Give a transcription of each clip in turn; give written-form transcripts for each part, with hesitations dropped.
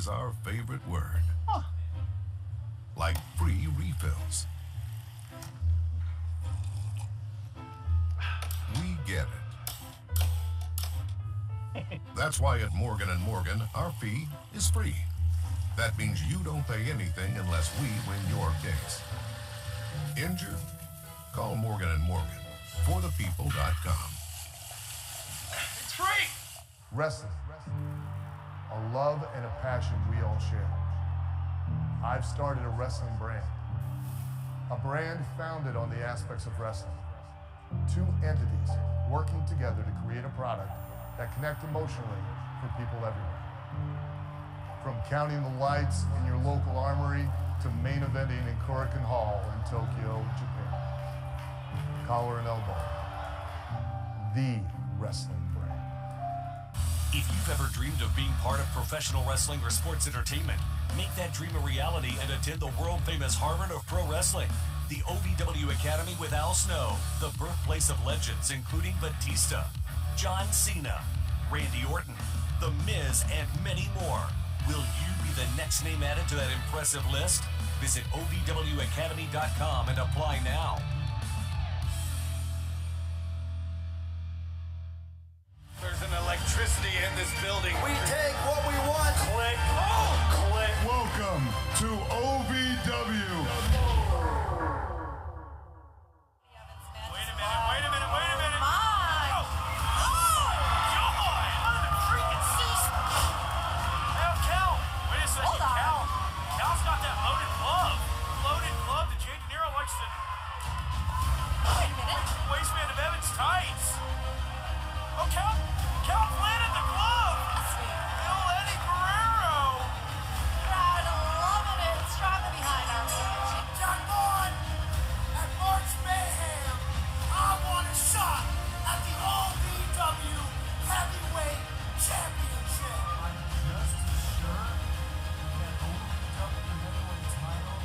is our favorite word. Huh. Like free refills. We get it. That's why at Morgan & Morgan, our fee is free. That means you don't pay anything unless we win your case. Injured? Call Morgan & Morgan. ForThePeople.com. It's free! Wrestling. A love and a passion we all share. I've started a wrestling brand. A brand founded on the aspects of wrestling. Two entities working together to create a product that connect emotionally for people everywhere. From counting the lights in your local armory to main eventing in Korakuen Hall in Tokyo, Japan. Collar and elbow. The wrestling brand. If you've ever dreamed of being part of professional wrestling or sports entertainment, make that dream a reality and attend the world-famous Harvard of Pro Wrestling, the OVW Academy with Al Snow, the birthplace of legends including Batista, John Cena, Randy Orton, The Miz, and many more. Will you be the next name added to that impressive list? Visit OVWacademy.com and apply now. There's an electricity in this building. We take what we want. Click. Oh, click. Welcome to OVW. Wait a minute. My. Oh, God. What the freaking cease? Hey, Cal. Wait a second. Hold on. Cal's got that loaded glove. Loaded glove that Jay De Niro likes to... Wait a minute. Waistband of Evans tights. Oh, Cal planted the glove. Bill Eddie Guerrero. Crowd loving it. Strongly behind our match. John Cena at March Mayhem. I want a shot at the OVW Heavyweight Championship. I'm just as sure that OVW Heavyweight title.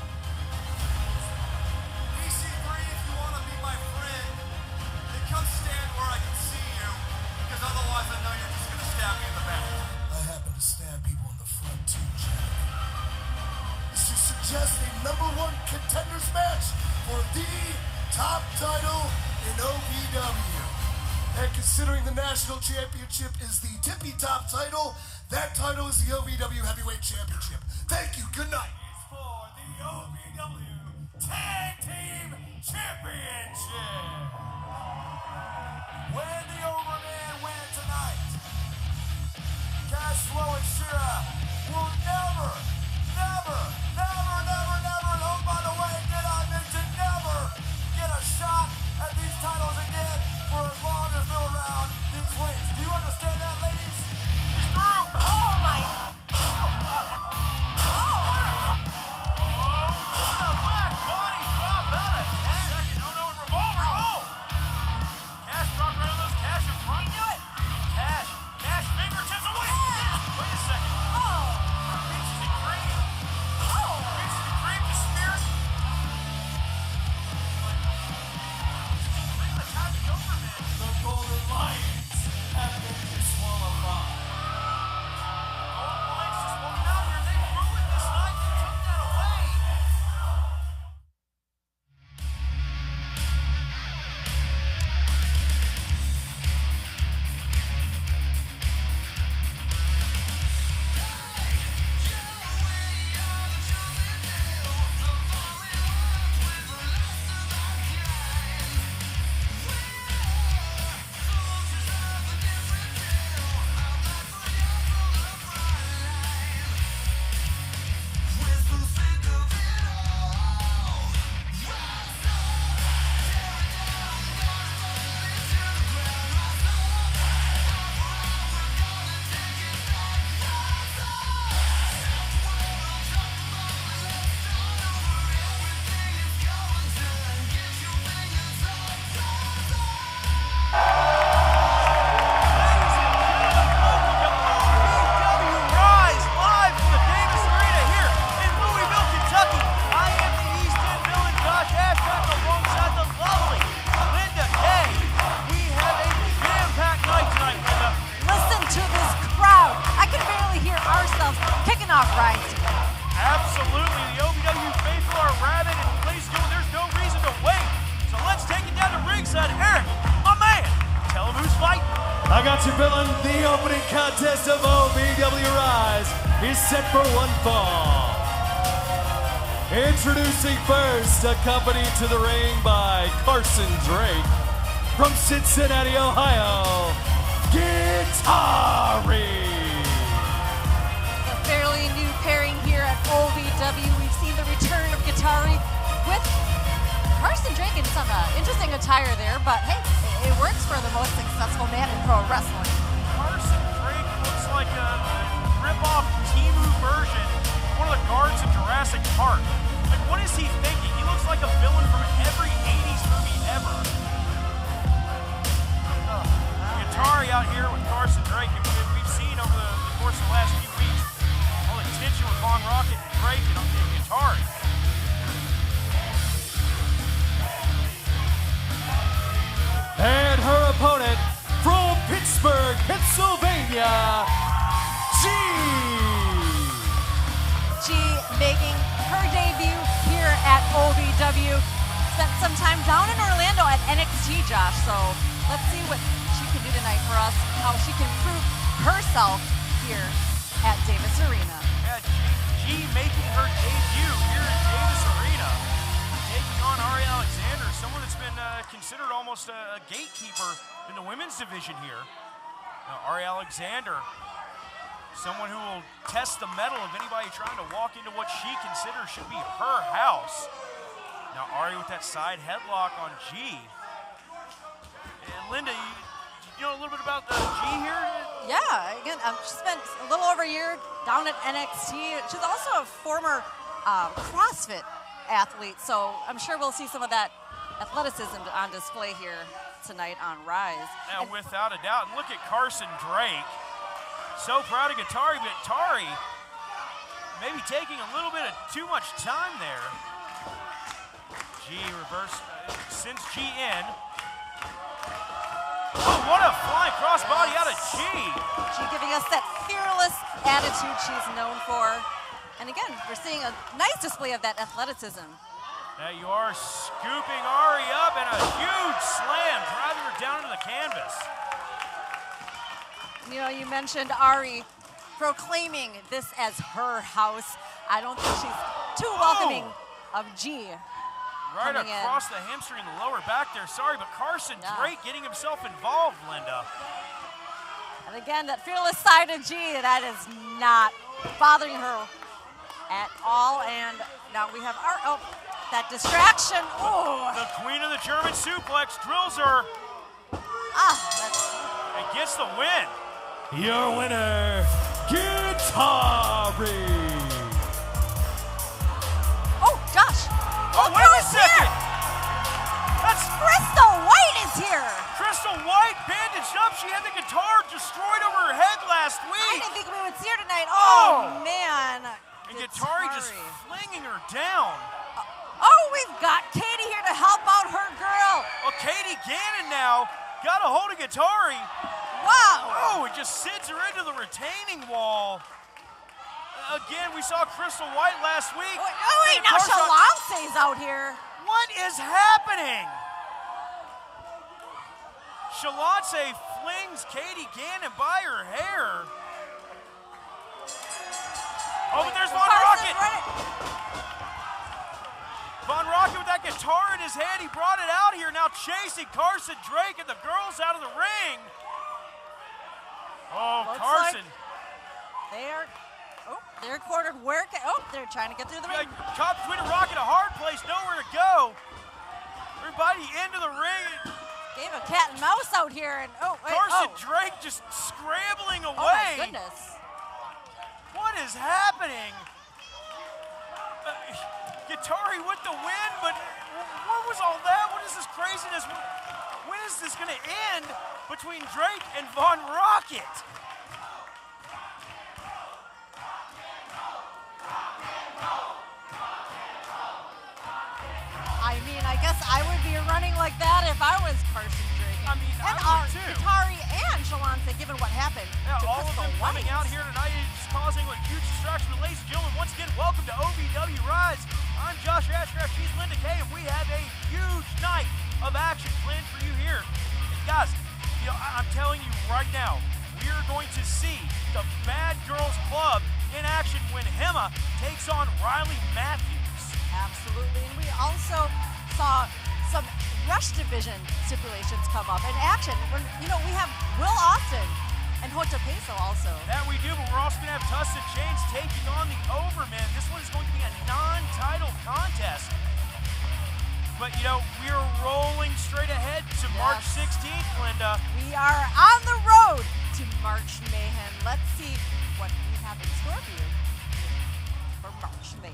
EC3, if you want to be my friend, then come stand where I can see you, because otherwise I know you're just going to stab me in the back. I happen to stab people in the front too, Jack. This is suggest a #1 contenders match for the top title in OVW. And considering the national championship is the tippy top title, that title is the OVW Heavyweight Championship. Thank you. Good night. It's for the OVW Tag Team Championship. When the Overman win tonight, Cashflow and Shira will never, and oh, by the way, did I mention never get a shot at these titles again for as long as they're around these rings. Do you understand that, ladies? Oh my. Oh. I got you feeling the opening contest of OVW Rise is set for one fall. Introducing first, accompanied to the ring by Carson Drake from Cincinnati, Ohio, Guitari. A fairly new pairing here at OVW. We've seen the return of Guitari with Carson Drake in some interesting attire there, but hey, it works for the most successful man in pro wrestling. Carson Drake looks like a rip-off Timu version, one of the guards in Jurassic Park. Like, what is he thinking? He looks like a villain from every 80s movie ever. Guitari out here with Carson Drake, and we've seen over the course of the last few weeks all the tension with Von Rocket and Drake and Guitari. And her opponent from Pittsburgh, Pennsylvania, G making her debut here at OVW. Spent some time down in Orlando at NXT, Josh, so let's see what she can do tonight for us, how she can prove herself here at Davis Arena. Yeah, G making her debut here at Davis Arena, taking on Ari Alexander, someone that's been considered almost a gatekeeper in the women's division here. Ari Alexander, someone who will test the mettle of anybody trying to walk into what she considers should be her house. Now Ari with that side headlock on G. And Linda, you know a little bit about the G here? Yeah, again, she spent a little over a year down at NXT. She's also a former CrossFit athlete, so I'm sure we'll see some of that athleticism on display here tonight on Rise. Now, without a doubt, and look at Carson Drake. So proud of Guitari, but Guitari maybe taking a little bit of too much time there. G reverse, sends G in. Oh, what a flying crossbody out of G. G giving us that fearless attitude she's known for. And again, we're seeing a nice display of that athleticism. Now you are scooping Ari up and a huge slam, driving her down into the canvas. You know, you mentioned Ari proclaiming this as her house. I don't think she's too welcoming of G. Right across the hamstring and the lower back there. Sorry, but Carson Drake getting himself involved, Linda. And again, that fearless side of G, that is not bothering her at all. And now we have our, that distraction. Oh. The queen of the German suplex drills her. And gets the win. Your winner, Guitari. Oh, Josh. Oh, wait a second. That's Crystal White is here. Crystal White bandaged up. She had the guitar destroyed over her head last week. I didn't think we would see her tonight. Oh, man. And Guitari just flinging her down. Oh, we've got Katie here to help out her girl. Well, Katie Gannon now got a hold of Guitari. Wow. Oh, it just sends her into the retaining wall. Again, we saw Crystal White last week. Oh, wait, now Shalonce's out here. What is happening? Shalonce flings Katie Gannon by her hair. Oh, but there's Von Rocket. Von Rocket with that guitar in his hand. He brought it out here, now chasing Carson Drake and the girls out of the ring. Oh, Looks Carson. Like they're cornered. They're trying to get through the ring. Caught between a rock and a hard place, nowhere to go. Everybody into the ring. Gave a cat and mouse out here, and Carson Drake just scrambling away. Oh my goodness. What is happening? Guitari with the win, but what was all that? What is this craziness? When is this going to end between Drake and Von Rocket? I mean, I guess I would be running like that if I was Carson Drake. I mean, and I would too. Guitari and Shalonce, given what happened Yeah, to all of Crystal them White. coming out here tonight is causing a huge distraction. But ladies and gentlemen, once again, welcome to OVW Rise. I'm Josh Ashcraft, she's Linda Kay, and we have a huge night of action planned for you here. And guys, You know, I'm telling you right now, we are going to see the Bad Girls Club in action when Hema takes on Riley Matthews. Absolutely, and we also saw some Rush Division stipulations come up in action. You know, we have Will Austin and Hoto Peso also. That we do, but we're also going to have Tustin Chains taking on the Overmen. This one is going to be a non-title contest. But, you know, we are rolling straight ahead to March 16th, Linda. We are on the road to March Mayhem. Let's see what we have in store for you for March Mayhem.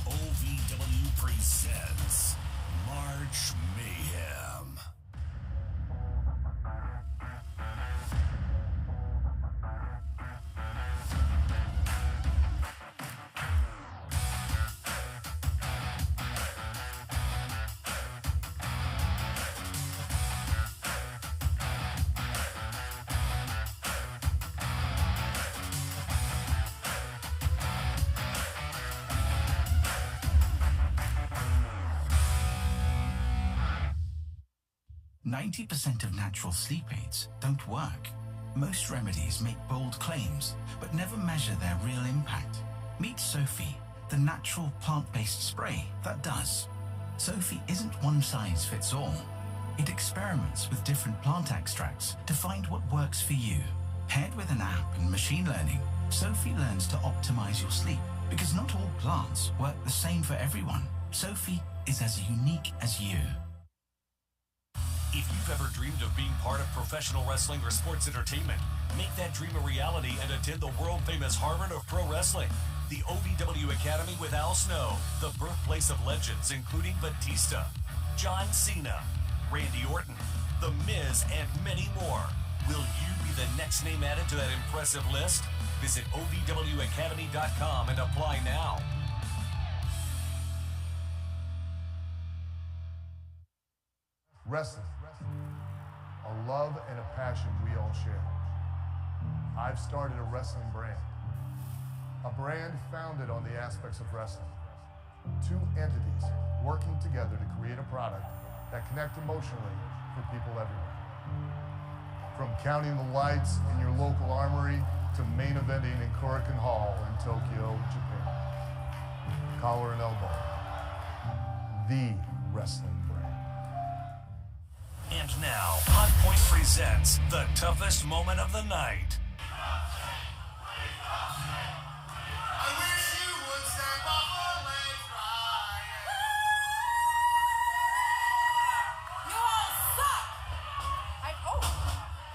OVW presents March Mayhem. %90 of natural sleep aids don't work. Most remedies make bold claims, but never measure their real impact. Meet Sophie, the natural plant-based spray that does. Sophie isn't one size fits all. It experiments with different plant extracts to find what works for you. Paired with an app and machine learning, Sophie learns to optimize your sleep, because not all plants work the same for everyone. Sophie is as unique as you. If you've ever dreamed of being part of professional wrestling or sports entertainment, make that dream a reality and attend the world-famous Harvard of Pro Wrestling, the OVW Academy with Al Snow, the birthplace of legends including Batista, John Cena, Randy Orton, The Miz, and many more. Will you be the next name added to that impressive list? Visit OVWacademy.com and apply now. Wrestling, a love and a passion we all share. I've started a wrestling brand, a brand founded on the aspects of wrestling. Two entities working together to create a product that connect emotionally for people everywhere. From counting the lights in your local armory to main eventing in Korakuen Hall in Tokyo, Japan. Collar and elbow, the wrestling brand. And now, Hot Point presents the toughest moment of the night. I wish you would stand off your legs right. You all suck!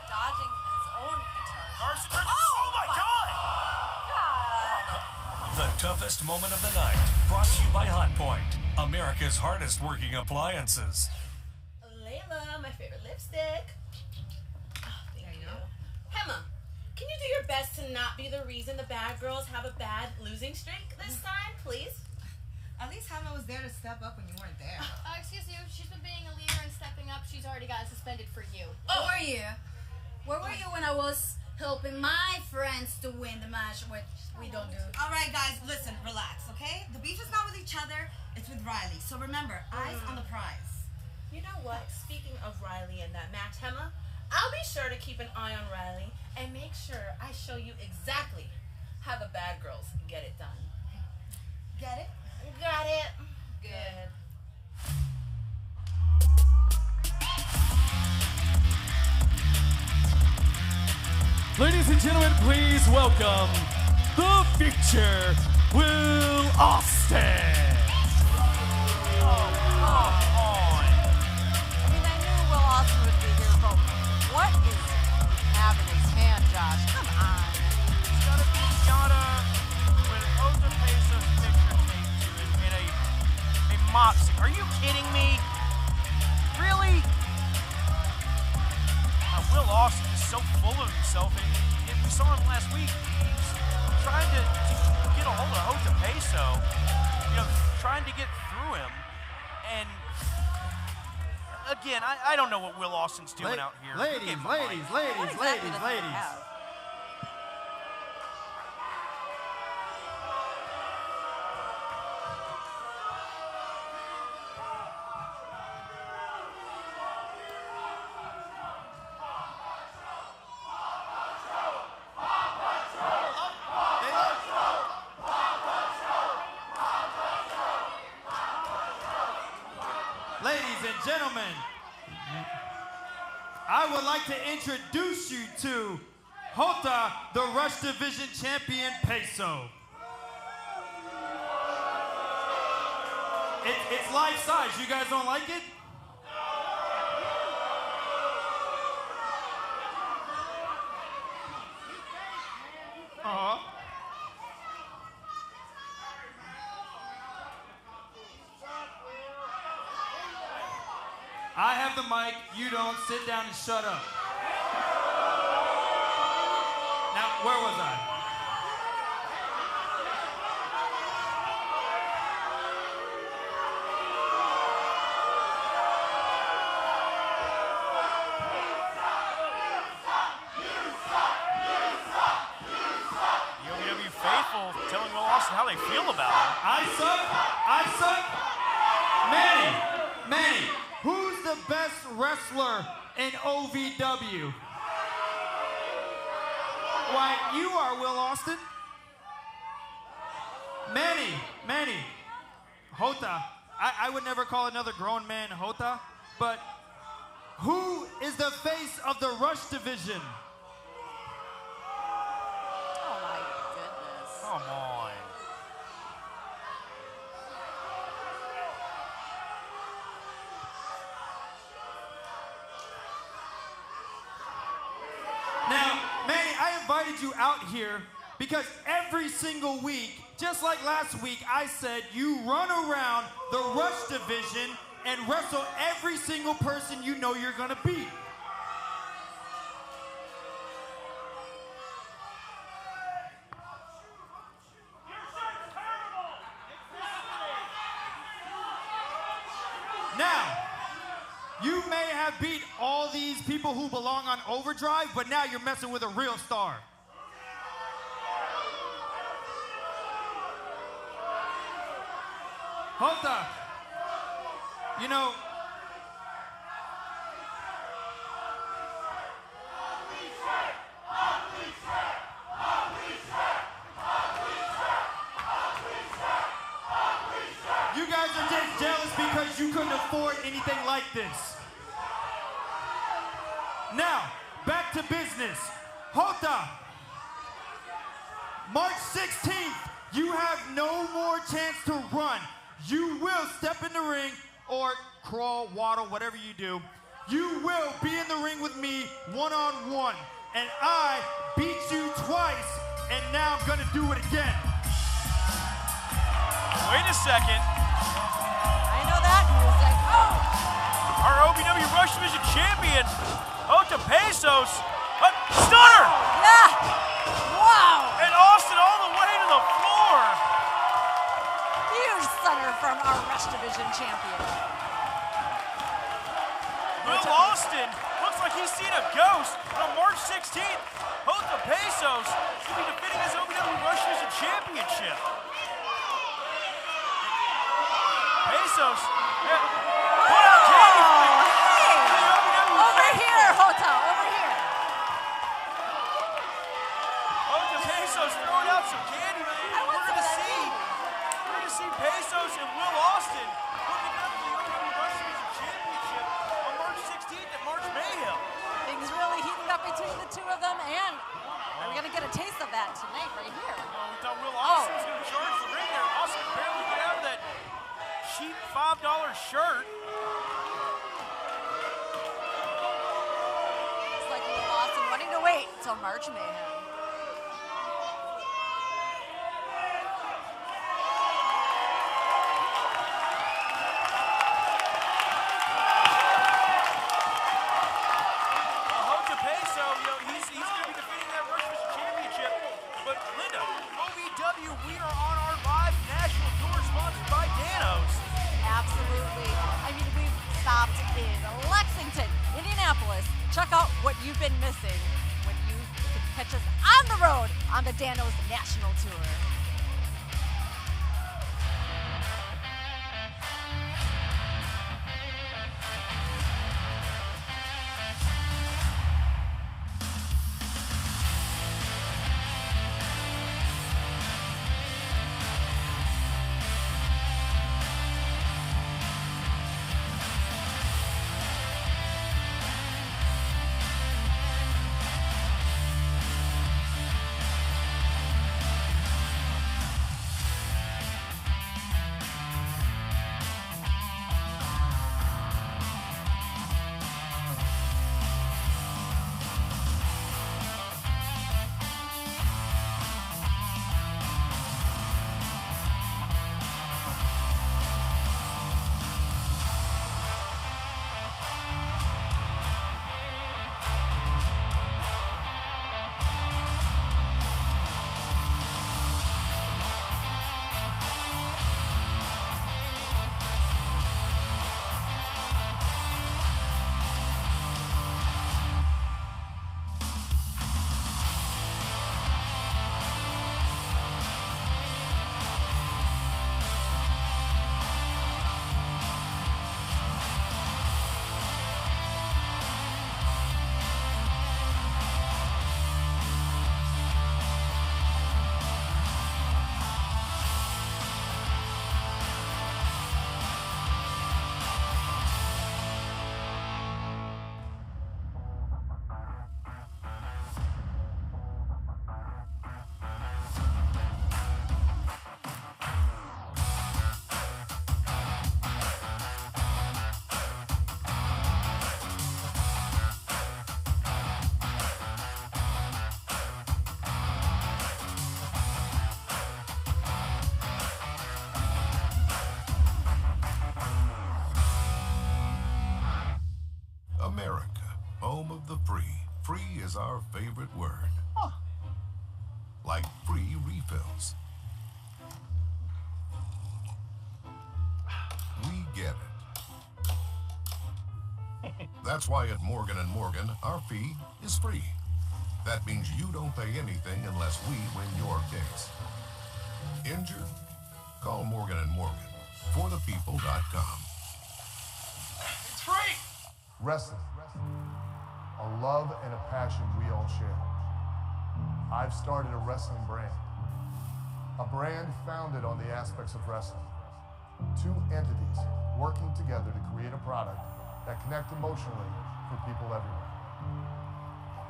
Dodging his own guitar. Carson, oh my God! The toughest moment of the night, brought to you by Hot Point, America's hardest working appliances. Layla, my favorite lipstick. Oh, thank you. Hema, can you do your best to not be the reason the bad girls have a bad losing streak this time, please? At least Hema was there to step up when you weren't there. Excuse you, she's been being a leader and stepping up. She's already gotten suspended for you. Oh, were you? Where were you when I was helping my friends to win the match, which we don't do? All right, guys, listen, relax, okay? The beef is not with each other, it's with Riley. So remember, eyes on the prize. You know what? Speaking of Riley and that match, Hema, I'll be sure to keep an eye on Riley and make sure I show you exactly how the bad girls get it done. Get it? Got it. Good. Ladies and gentlemen, please welcome the future Will Austin. What is he have in his hand, Josh? Come on. He's got a pinata with Ovw Peso's picture taped to it in a moxie. Are you kidding me? Really? Will Austin is so full of himself. And we saw him last week. He's trying to get a hold of Ovw Peso, you know, trying to get through him. And again, I don't know what Will Austin's doing out here. Ladies. I would like to introduce you to Hota, the Rush Division Champion Peso. It's life size. You guys don't like it? I have the mic, you don't. Sit down and shut up. Now, where was I? The OVW faithful telling Will Austin how they feel about it. I suck. Manny, who's the best wrestler in OVW? Why, you are, Will Austin. Manny, Hota. I would never call another grown man Hota, but who is the face of the Rush Division? Oh my goodness. Come on. Now, Manny, I invited you out here because every single week, just like last week, I said you run around the Rush Division and wrestle every single person you know you're gonna beat. Now, you may have beat all these people who belong on Overdrive, but now you're messing with a real star. Hota, you know, you guys are just jealous because you couldn't afford anything like this. Now, back to business. Hota, March 16th, you have no more chance to run. You will step in the ring or crawl, waddle, whatever you do. You will be in the ring with me one-on-one. And I beat you twice, and now I'm gonna do it again. Wait a second. I know that music. Oh! Our OVW Rush Division champion, Hota Pesos. Stunner! Yeah! Wow! And Austin all the way to the floor. Huge stunner from our Rush Division champion. Will Austin looks like he's seen a ghost. On March 16th, Hota Pesos will be defending his OVW Rush Division championship. Pesos, put out candy for the OVW Over here, Hota, over here. Hota Pesos throwing out some candy, man. We're gonna see Pesos and Will Austin looking up for the OVW Rush Division championship on March 16th at March Mayhem. Things really heating up between the two of them, and are we gonna get a taste of that tonight right here? We thought Will Austin was gonna charge the ring there. Austin could barely get out of that cheap $5 shirt. It's like Will Austin wanting to wait till March Mayhem. Hota Peso, he's going to be defending that Rush Division championship. But Linda, OVW, we are on our live national tour sponsored by Danos. Absolutely. I mean, we've stopped in Lexington, Indianapolis. Check out what you've been missing when you can catch us on the road on the Danos National Tour. free is our favorite word. Like free refills. We get it. That's why at Morgan & Morgan, our fee is free. That means you don't pay anything unless we win your case. Injured? Call Morgan & Morgan. ForThePeople.com. It's free! Wrestling. A love and a passion we all share. I've started a wrestling brand. A brand founded on the aspects of wrestling. Two entities working together to create a product that connect emotionally for people everywhere.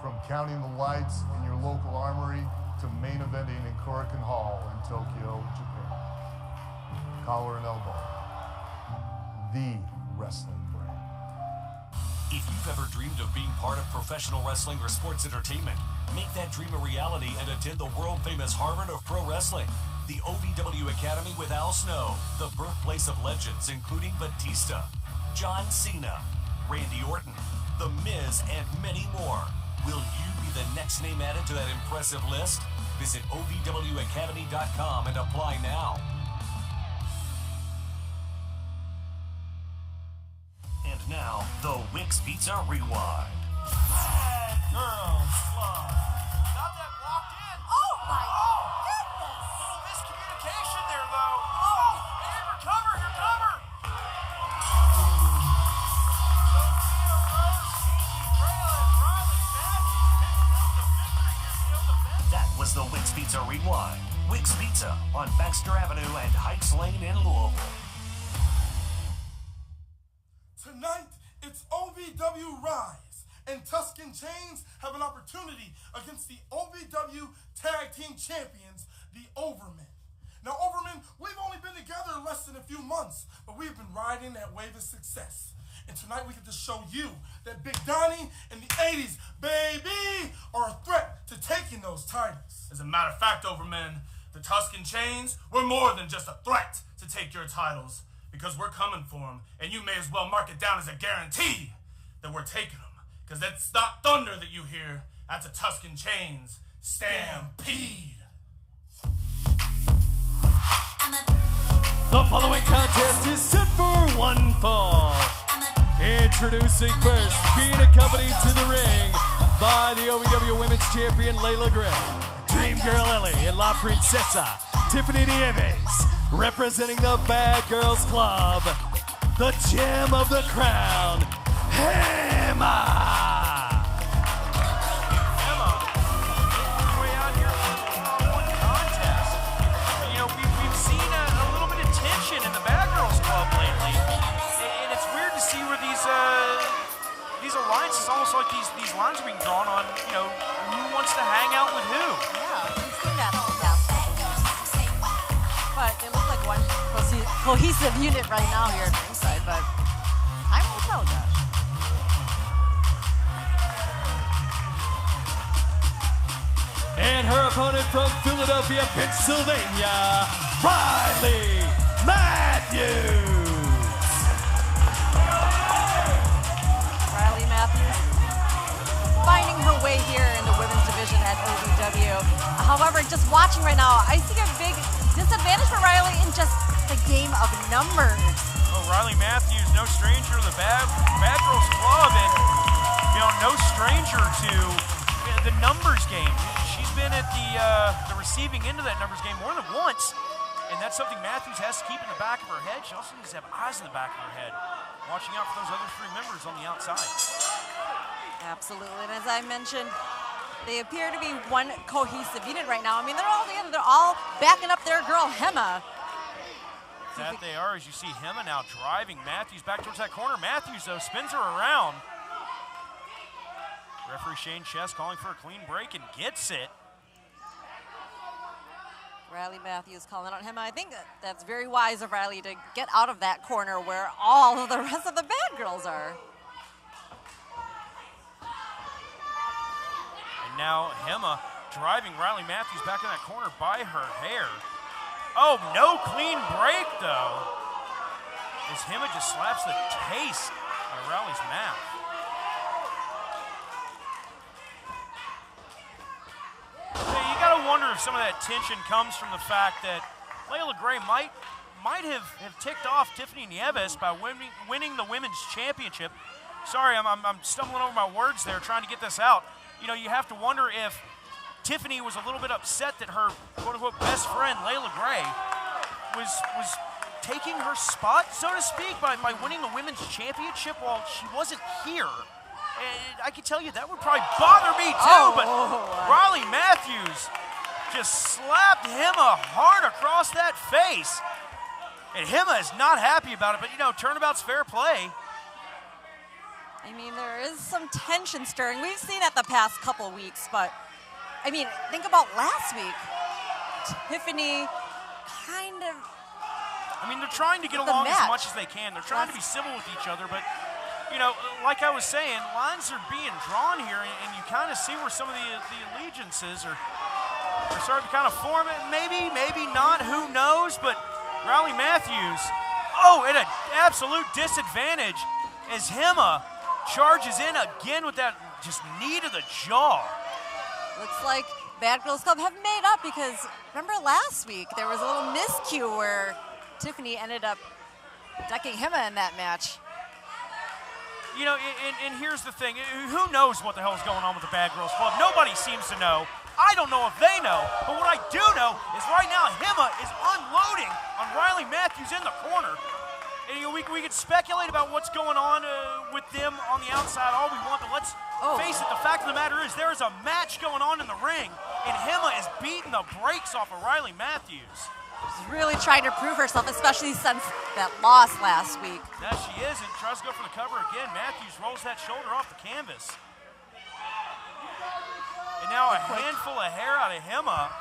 From counting the lights in your local armory to main eventing in Korakuen Hall in Tokyo, Japan. Collar and elbow. The wrestling brand. If you've ever dreamed of being part of professional wrestling or sports entertainment, make that dream a reality and attend the world-famous Harvard of Pro Wrestling. The OVW Academy with Al Snow, the birthplace of legends including Batista, John Cena, Randy Orton, The Miz, and many more. Will you be the next name added to that impressive list? Visit OVWacademy.com and apply now. And now, the Wix Pizza Rewind. Bad girls club. Got that blocked in. Oh my goodness! Little miscommunication there, though. Oh, hey, recover, your cover. That was the Wix Pizza Rewind. Wix Pizza on Baxter Avenue and Heights Lane in Louisville. Tonight, it's OVW Rise, and Tuscan Chains have an opportunity against the OVW Tag Team Champions, the Overmen. Now, Overmen, we've only been together less than a few months, but we've been riding that wave of success. And tonight we get to show you that Big Donnie and the 80s, baby, are a threat to taking those titles. As a matter of fact, Overmen, the Tuscan Chains, we're more than just a threat to take your titles, because we're coming for them, and you may as well mark it down as a guarantee that we're taking them. Because that's not thunder that you hear, that's a Tuscan Chains stampede. The following contest is set for one fall. Introducing first, being accompanied to the ring by the OVW Women's Champion Layla Gray, Dream Girl Ellie, and La Princesa Tiffany Nieves, representing the Bad Girls Club, the gem of the crown, Emma. Way out here for one contest. You know, we've seen a little bit of tension in the Bad Girls Club lately, and it's weird to see where these alliances, almost like these lines are being drawn on, you know, who wants to hang out with who. Yeah, we've seen that in the past couple years. But they look like one cohesive unit right now here at ringside, but I won't tell, Josh. And her opponent from Philadelphia, Pennsylvania, Riley Matthews. Riley Matthews finding her way here in the women's division at OVW. However, just watching right now, I see a big disadvantage for Riley in just the game of numbers. Oh, Riley Matthews, no stranger to the Bad Girls Club, and you know, no stranger to the numbers game. She's been at the receiving end of that numbers game more than once, and that's something Matthews has to keep in the back of her head. She also needs to have eyes in the back of her head, watching out for those other three members on the outside. Absolutely, and as I mentioned, they appear to be one cohesive unit right now. I mean, they're all together. They're all backing up their girl, Hema. That they are, as you see Hema now driving Matthews back towards that corner. Matthews, though, spins her around. Referee Shane Chess calling for a clean break and gets it. Riley Matthews calling out Hema. I think that's very wise of Riley to get out of that corner where all of the rest of the Bad Girls are. And now Hema driving Riley Matthews back in that corner by her hair. Oh, no clean break, though. As Hema just slaps the taste out of Riley's mouth. if some of that tension comes from the fact that Layla Gray might have ticked off Tiffany Nieves by winning the women's championship. Sorry, I'm stumbling over my words there trying to get this out. You know, you have to wonder if Tiffany was a little bit upset that her quote-unquote best friend, Layla Gray, was taking her spot, so to speak, by winning the women's championship while she wasn't here. And I can tell you that would probably bother me too, but Riley Matthews just slapped Hema hard across that face. And Hema is not happy about it, but you know, turnabout's fair play. I mean, there is some tension stirring. We've seen it the past couple weeks, but I mean, think about last week. Tiffany kind of... I mean, they're trying to get along as much as they can. They're trying to be civil with each other, but you know, like I was saying, lines are being drawn here, and you kind of see where some of the allegiances are starting to kind of form. Maybe, maybe not, who knows, but Riley Matthews, at an absolute disadvantage as Hema charges in again with that just knee to the jaw. Looks like Bad Girls Club have made up because remember last week there was a little miscue where Tiffany ended up decking Hema in that match. You know, and here's the thing. Who knows what the hell is going on with the Bad Girls Club? Nobody seems to know. I don't know if they know. But what I do know is right now Hema is unloading on Riley Matthews in the corner. And you know, we could speculate about what's going on with them on the outside all we want, but let's face it, the fact of the matter is there is a match going on in the ring, and Hema is beating the brakes off of Riley Matthews. She's really trying to prove herself, especially since that loss last week. Now she is, and tries to go for the cover again. Matthews rolls that shoulder off the canvas. And now a handful of hair out of Hema.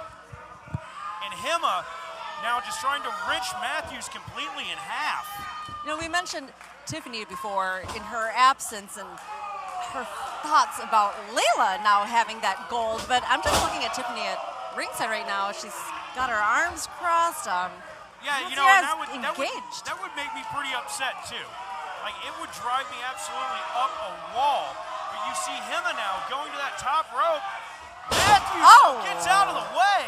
And Hema now just trying to wrench Matthews completely in half. You know, we mentioned Tiffany before in her absence and her thoughts about Layla now having that gold, but I'm just looking at Tiffany at ringside right now. She's got her arms crossed. Yeah, you know, that would make me pretty upset too. Like, it would drive me absolutely up a wall. But you see Hema now going to that top rope. Matthews gets out of the way.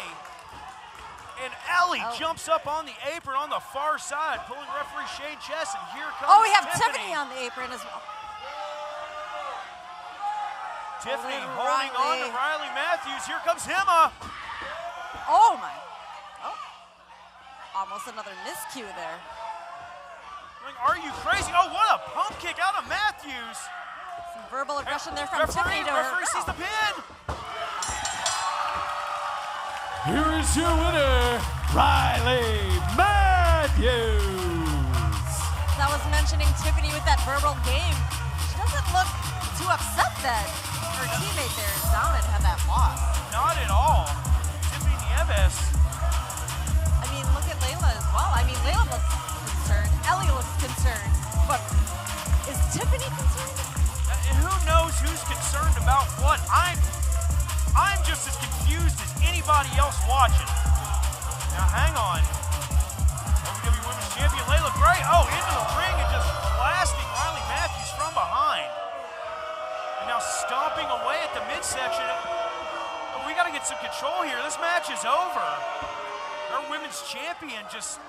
And Ellie jumps up on the apron on the far side, pulling referee Shane Chess, and here comes we have Tiffany on the apron as well. Tiffany holding on to Riley Matthews. Here comes Hema. Oh my. Almost another miscue there. Like, are you crazy? Oh, what a pump kick out of Matthews. Some verbal aggression there from Tiffany to her. Referee sees the pin. Here is your winner, Riley Matthews. As I was mentioning Tiffany with that verbal game, she doesn't look too upset that her teammate there is down and had that loss. Not at all. Tiffany Nieves. I mean, look at Layla as well. I mean, Layla looks concerned. Ellie looks concerned. But is Tiffany concerned? And who knows who's concerned about what? I'm just as confused as anybody else watching. Now, hang on. OVW Women's Champion Layla Gray. Into the ring and just blasting Riley Matthews from behind. And now stomping away at the midsection. We got to get some control here. This match is over. Our women's champion just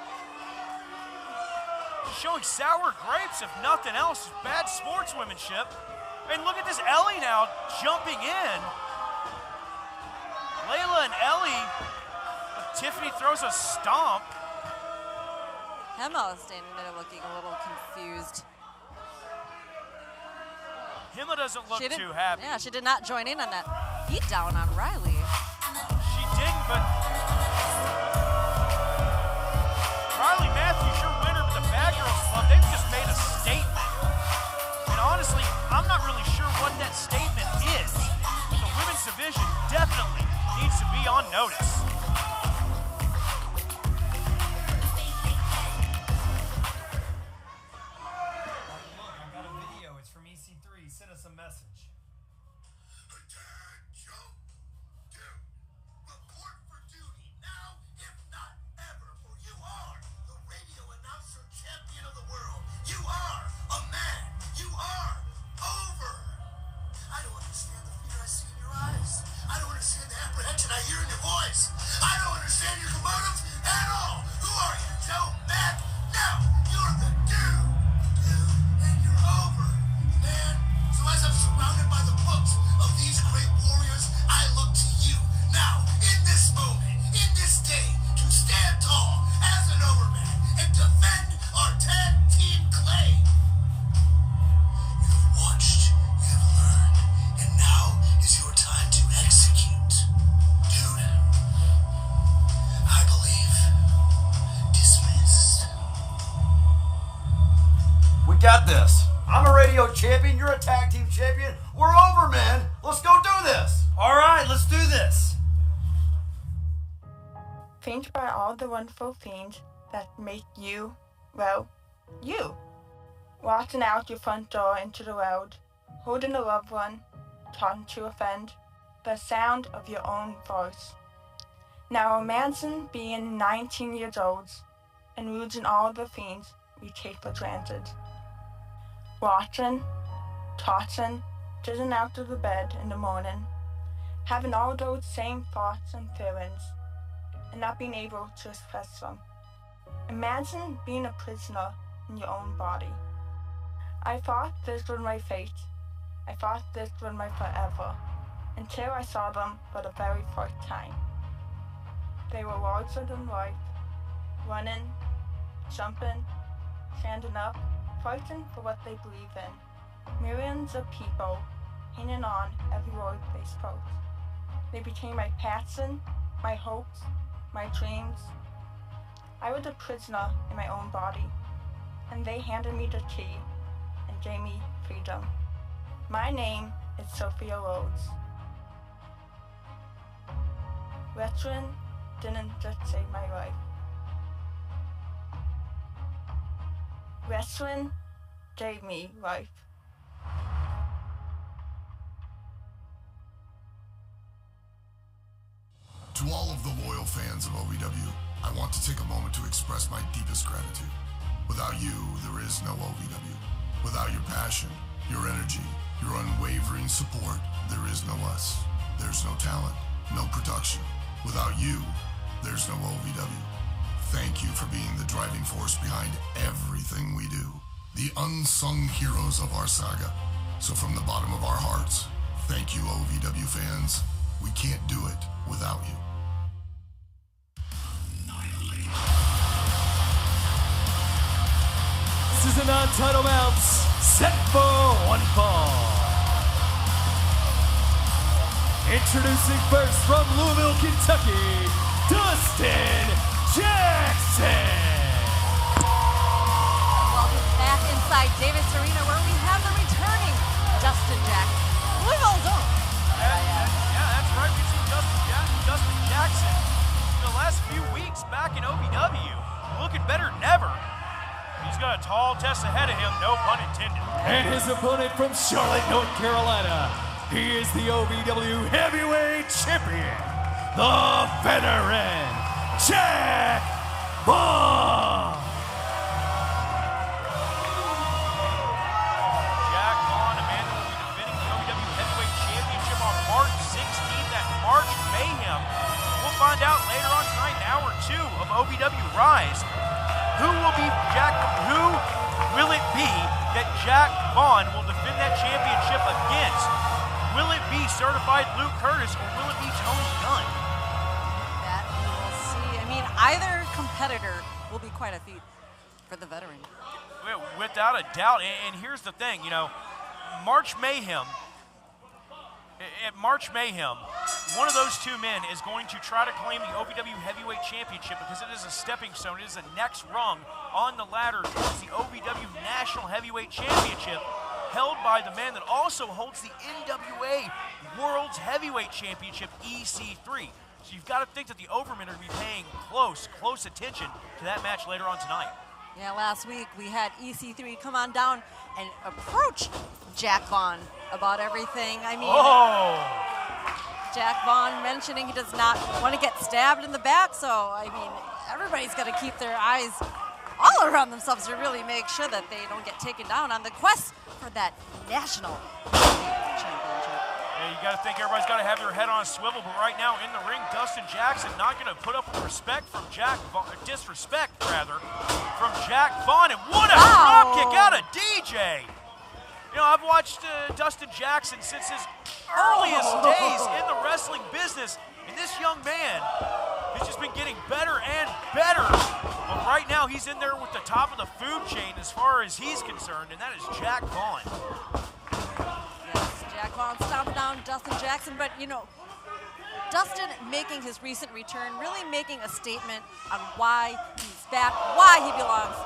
showing sour grapes, if nothing else. Bad sportswomanship. And look at this Ellie now jumping in. Layla and Ellie. Tiffany throws a stomp. Hema standing there looking a little confused. Hema doesn't look too happy. Yeah, she did not join in on that beatdown on Riley. She didn't, but Riley Matthews, your winner, but the Bad Girls Club, they've just made a statement. And honestly, I'm not really sure what that statement is. But the women's division definitely needs to be on notice. I hear in your voice. understand your motives at all. Who are you, Joe? Matt? No, you're the dude. And you're over, man. So as I'm surrounded by the books of these great warriors, I look to you now, in this moment, in this day, to stand tall as an overman and defend our tag team claim. You've watched, you've learned, and now is your time to execute. Dude, I believe dismissed. We got this. I'm a radio champion, you're a tag team champion. We're over, man. Let's go do this. All right, let's do this. Fiends are all the wonderful things that make you, well, you. Walking out your front door into the world, holding a loved one, talking to a friend, the sound of your own voice. Now imagine being 19 years old and losing all the things we take for granted. Watching, tossing, getting out of the bed in the morning, having all those same thoughts and feelings, and not being able to express them. Imagine being a prisoner in your own body. I thought this was my fate. I thought this was my forever, until I saw them for the very first time. They were larger than life, running, jumping, standing up, fighting for what they believe in. Millions of people hanging on every word they spoke. They became my passion, my hopes, my dreams. I was a prisoner in my own body, and they handed me the key and gave me freedom. My name is Sophia Rhodes. Wrestling didn't just save my life. Wrestling gave me life. To all of the loyal fans of OVW, I want to take a moment to express my deepest gratitude. Without you, there is no OVW. Without your passion, your energy, your unwavering support, there is no us. There's no talent, no production. Without you, there's no OVW. Thank you for being the driving force behind everything we do. The unsung heroes of our saga. So from the bottom of our hearts, thank you, OVW fans. We can't do it without you. This is a non-title bounce, set for one fall. Introducing first from Louisville, Kentucky, Dustin Jackson. Welcome back inside Davis Arena, where we have the returning Dustin Jackson. Louisville's own. Yeah, that's right. We've seen Dustin Jackson in the last few weeks back in OVW, looking better than ever. He's got a tall test ahead of him, no pun intended. And his opponent from Charlotte, North Carolina, he is the OVW Heavyweight Champion, the veteran, Jack Vaughn. Jack Vaughn, a man who will be defending the OVW Heavyweight Championship on March 16th at March Mayhem. We'll find out later on tonight in hour 2 of OVW Rise. Who will it be that Jack Vaughn will defend that championship against? Will it be certified Luke Curtis or will it be Tony Gunn? That we will see. I mean, either competitor will be quite a feat for the veteran. Without a doubt. And here's the thing, you know, at March Mayhem, one of those two men is going to try to claim the OVW Heavyweight Championship because it is a stepping stone. It is the next rung on the ladder towards the OVW National Heavyweight Championship, held by the man that also holds the NWA World's Heavyweight Championship, EC3. So you've got to think that the Overmen are going to be paying close attention to that match later on tonight. Yeah, last week we had EC3 come on down and approach Jack Vaughn about everything. I mean, Jack Vaughn mentioning he does not want to get stabbed in the back, so I mean, everybody's got to keep their eyes all around themselves to really make sure that they don't get taken down on the quest for that national championship. Yeah, you got to think everybody's got to have their head on a swivel, but right now in the ring, Dustin Jackson not going to put up with disrespect from Jack Vaughn, from Jack Vaughn, and what a drop kick out of DJ. You know, I've watched Dustin Jackson since his earliest days in the wrestling business, and this young man has just been getting better and better. But right now, he's in there with the top of the food chain as far as he's concerned, and that is Jack Vaughn. Yes, Jack Vaughn stomping down Dustin Jackson, but you know, Dustin making his recent return, really making a statement on why he's back, why he belongs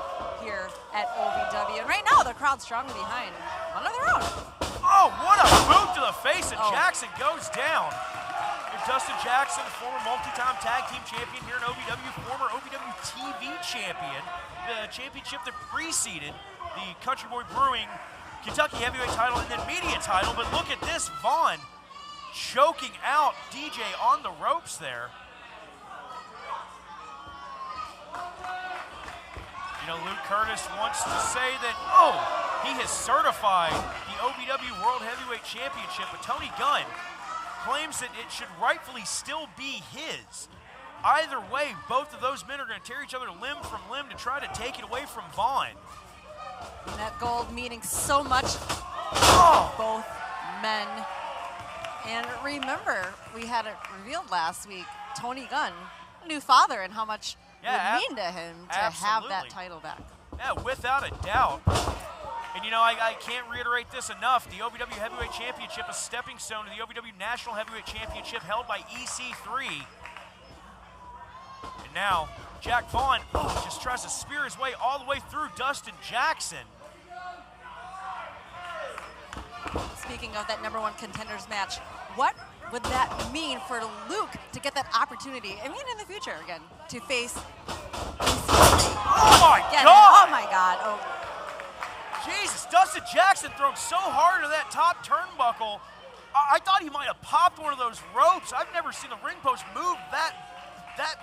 here at OVW. And right now, the crowd's strongly behind one of their own. Oh, what a boot to the face, and Jackson goes down. Dustin Jackson, former multi-time tag team champion here in OVW, former OVW TV champion, the championship that preceded the Country Boy Brewing Kentucky heavyweight title and then media title. But look at this, Vaughn choking out DJ on the ropes there. You know, Luke Curtis wants to say that, he has certified the OVW World Heavyweight Championship, but Tony Gunn claims that it should rightfully still be his. Either way, both of those men are going to tear each other limb from limb to try to take it away from Vaughn. And that gold meaning so much both men. And remember, we had it revealed last week, Tony Gunn, a new father, and how much it would mean to him to have that title back. Yeah, without a doubt. And you know, I can't reiterate this enough. The OVW Heavyweight Championship, a stepping stone to the OVW National Heavyweight Championship held by EC3. And now, Jack Vaughn just tries to spear his way all the way through Dustin Jackson. Speaking of that #1 contenders match, what would that mean for Luke to get that opportunity, I mean in the future again, to face EC3? Oh my God! Oh my God. Oh. Jesus, Dustin Jackson thrown so hard into that top turnbuckle. I thought he might have popped one of those ropes. I've never seen the ring post move that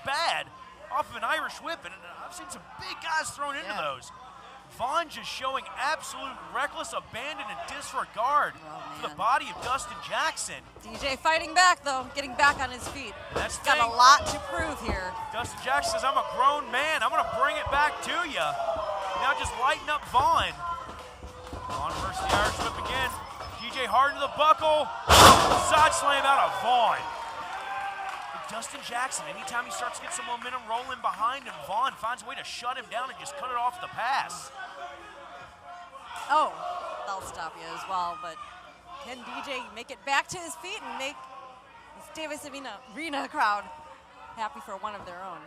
bad off of an Irish whip, and I've seen some big guys thrown into those. Vaughn just showing absolute reckless abandon and disregard for the body of Dustin Jackson. DJ fighting back though, getting back on his feet. That's got a lot to prove here. Dustin Jackson says, I'm a grown man. I'm going to bring it back to you. Now just lighten up Vaughn. Vaughn versus the Irish whip again. DJ hard into the buckle. Side slam out of Vaughn. But Dustin Jackson, anytime he starts to get some momentum rolling behind him, Vaughn finds a way to shut him down and just cut it off the pass. Oh, they'll stop you as well, but can DJ make it back to his feet and make this Davis Arena crowd happy for one of their own?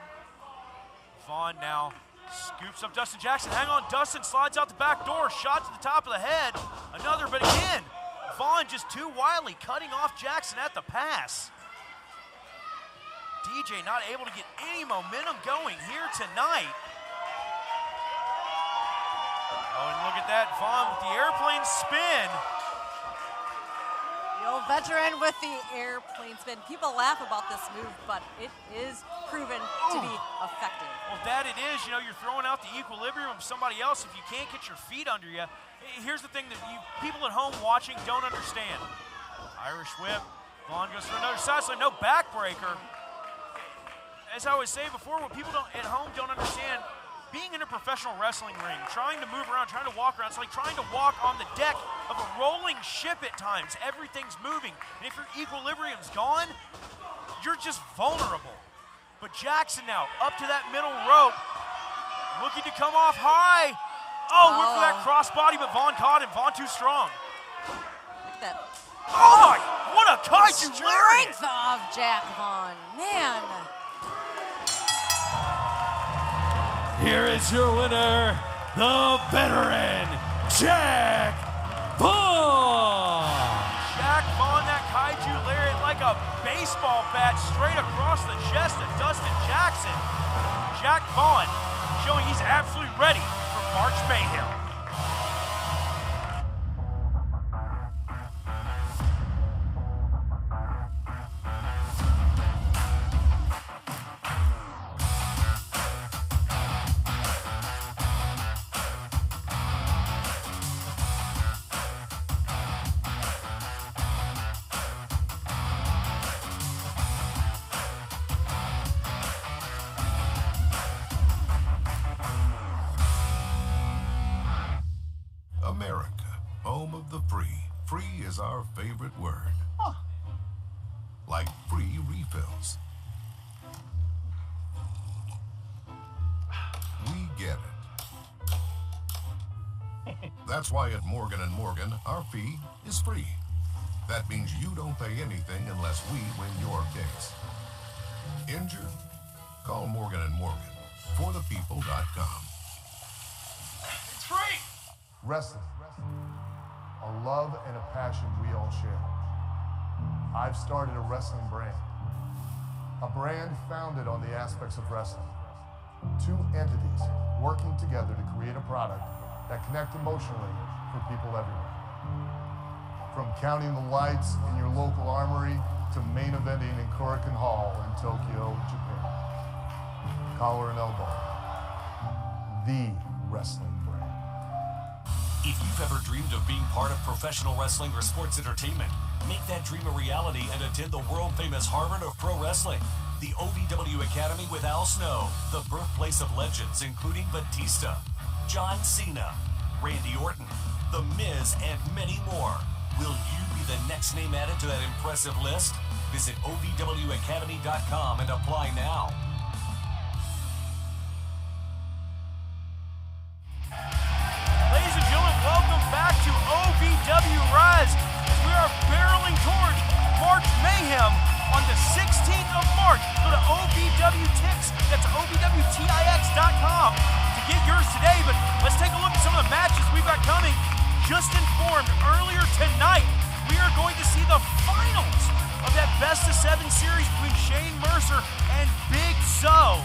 Vaughn now scoops up Dustin Jackson. Hang on, Dustin slides out the back door. Shot to the top of the head. Another, but again, Vaughn just too wildly cutting off Jackson at the pass. DJ not able to get any momentum going here tonight. Oh, and look at that, Vaughn with the airplane spin. The old veteran with the airplane spin. People laugh about this move, but it is proven to be effective. Well, that it is. You know, you're throwing out the equilibrium of somebody else. If you can't get your feet under you, here's the thing that people at home watching don't understand. Irish whip. Vaughn goes for another side slam. No backbreaker. As I was saying before, what people at home don't understand, being in a professional wrestling ring, trying to move around, trying to walk around, it's like trying to walk on the deck of a rolling ship at times. Everything's moving. And if your equilibrium's gone, you're just vulnerable. But Jackson now up to that middle rope, looking to come off high. Oh, went for that crossbody, but Vaughn caught him. Vaughn too strong. Look at that. Oh my, what a kaiju lariat. Strength of Jack Vaughn, man. Here is your winner, the veteran, Jack Vaughn. Jack Vaughn, that kaiju lariat like a baseball bat straight across the chest of Dustin Jackson. Jack Vaughn showing he's absolutely ready for March Mayhem. fills. We get it. That's why at Morgan & Morgan, our fee is free. That means you don't pay anything unless we win your case. Injured? Call Morgan & Morgan. ForThePeople.com. It's free! Wrestling. A love and a passion we all share. I've started a wrestling brand. A brand founded on the aspects of wrestling. Two entities working together to create a product that connect emotionally for people everywhere. From counting the lights in your local armory to main eventing in Korakuen Hall in Tokyo, Japan. Collar and elbow. The wrestling brand. If you've ever dreamed of being part of professional wrestling or sports entertainment, make that dream a reality and attend the world-famous Harvard of Pro Wrestling, the OVW Academy with Al Snow, the birthplace of legends including Batista, John Cena, Randy Orton, The Miz, and many more. Will you be the next name added to that impressive list? Visit OVWacademy.com and apply now. Ladies and gentlemen, welcome back to OVW Rise as we are barreling towards March Mayhem on the 16th of March. Go to OVW Tix, that's OVWTIX.com to get yours today. But let's take a look at some of the matches we've got coming. Just informed earlier tonight, we are going to see the finals of that best of 7 series between Shane Mercer and Big So.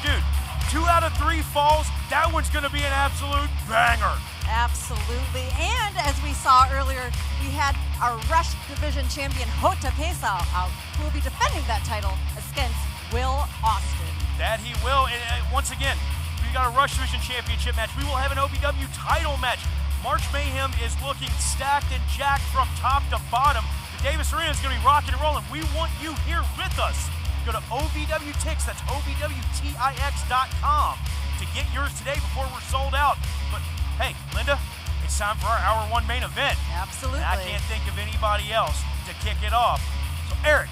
Dude, 2 out of 3 falls. That one's going to be an absolute banger. Absolutely. And as we saw earlier, we had our Rush Division champion Hota Pesa out, who will be defending that title against Will Austin. That he will. And once again, we got a Rush Division championship match. We will have an OVW title match. March Mayhem is looking stacked and jacked from top to bottom. The Davis Arena is going to be rocking and rolling. We want you here with us. Go to OVW Tix, that's OVWTIX.com to get yours today before we're sold out. But hey, Linda, it's time for our Hour 1 main event. Absolutely. And I can't think of anybody else to kick it off. So Eric,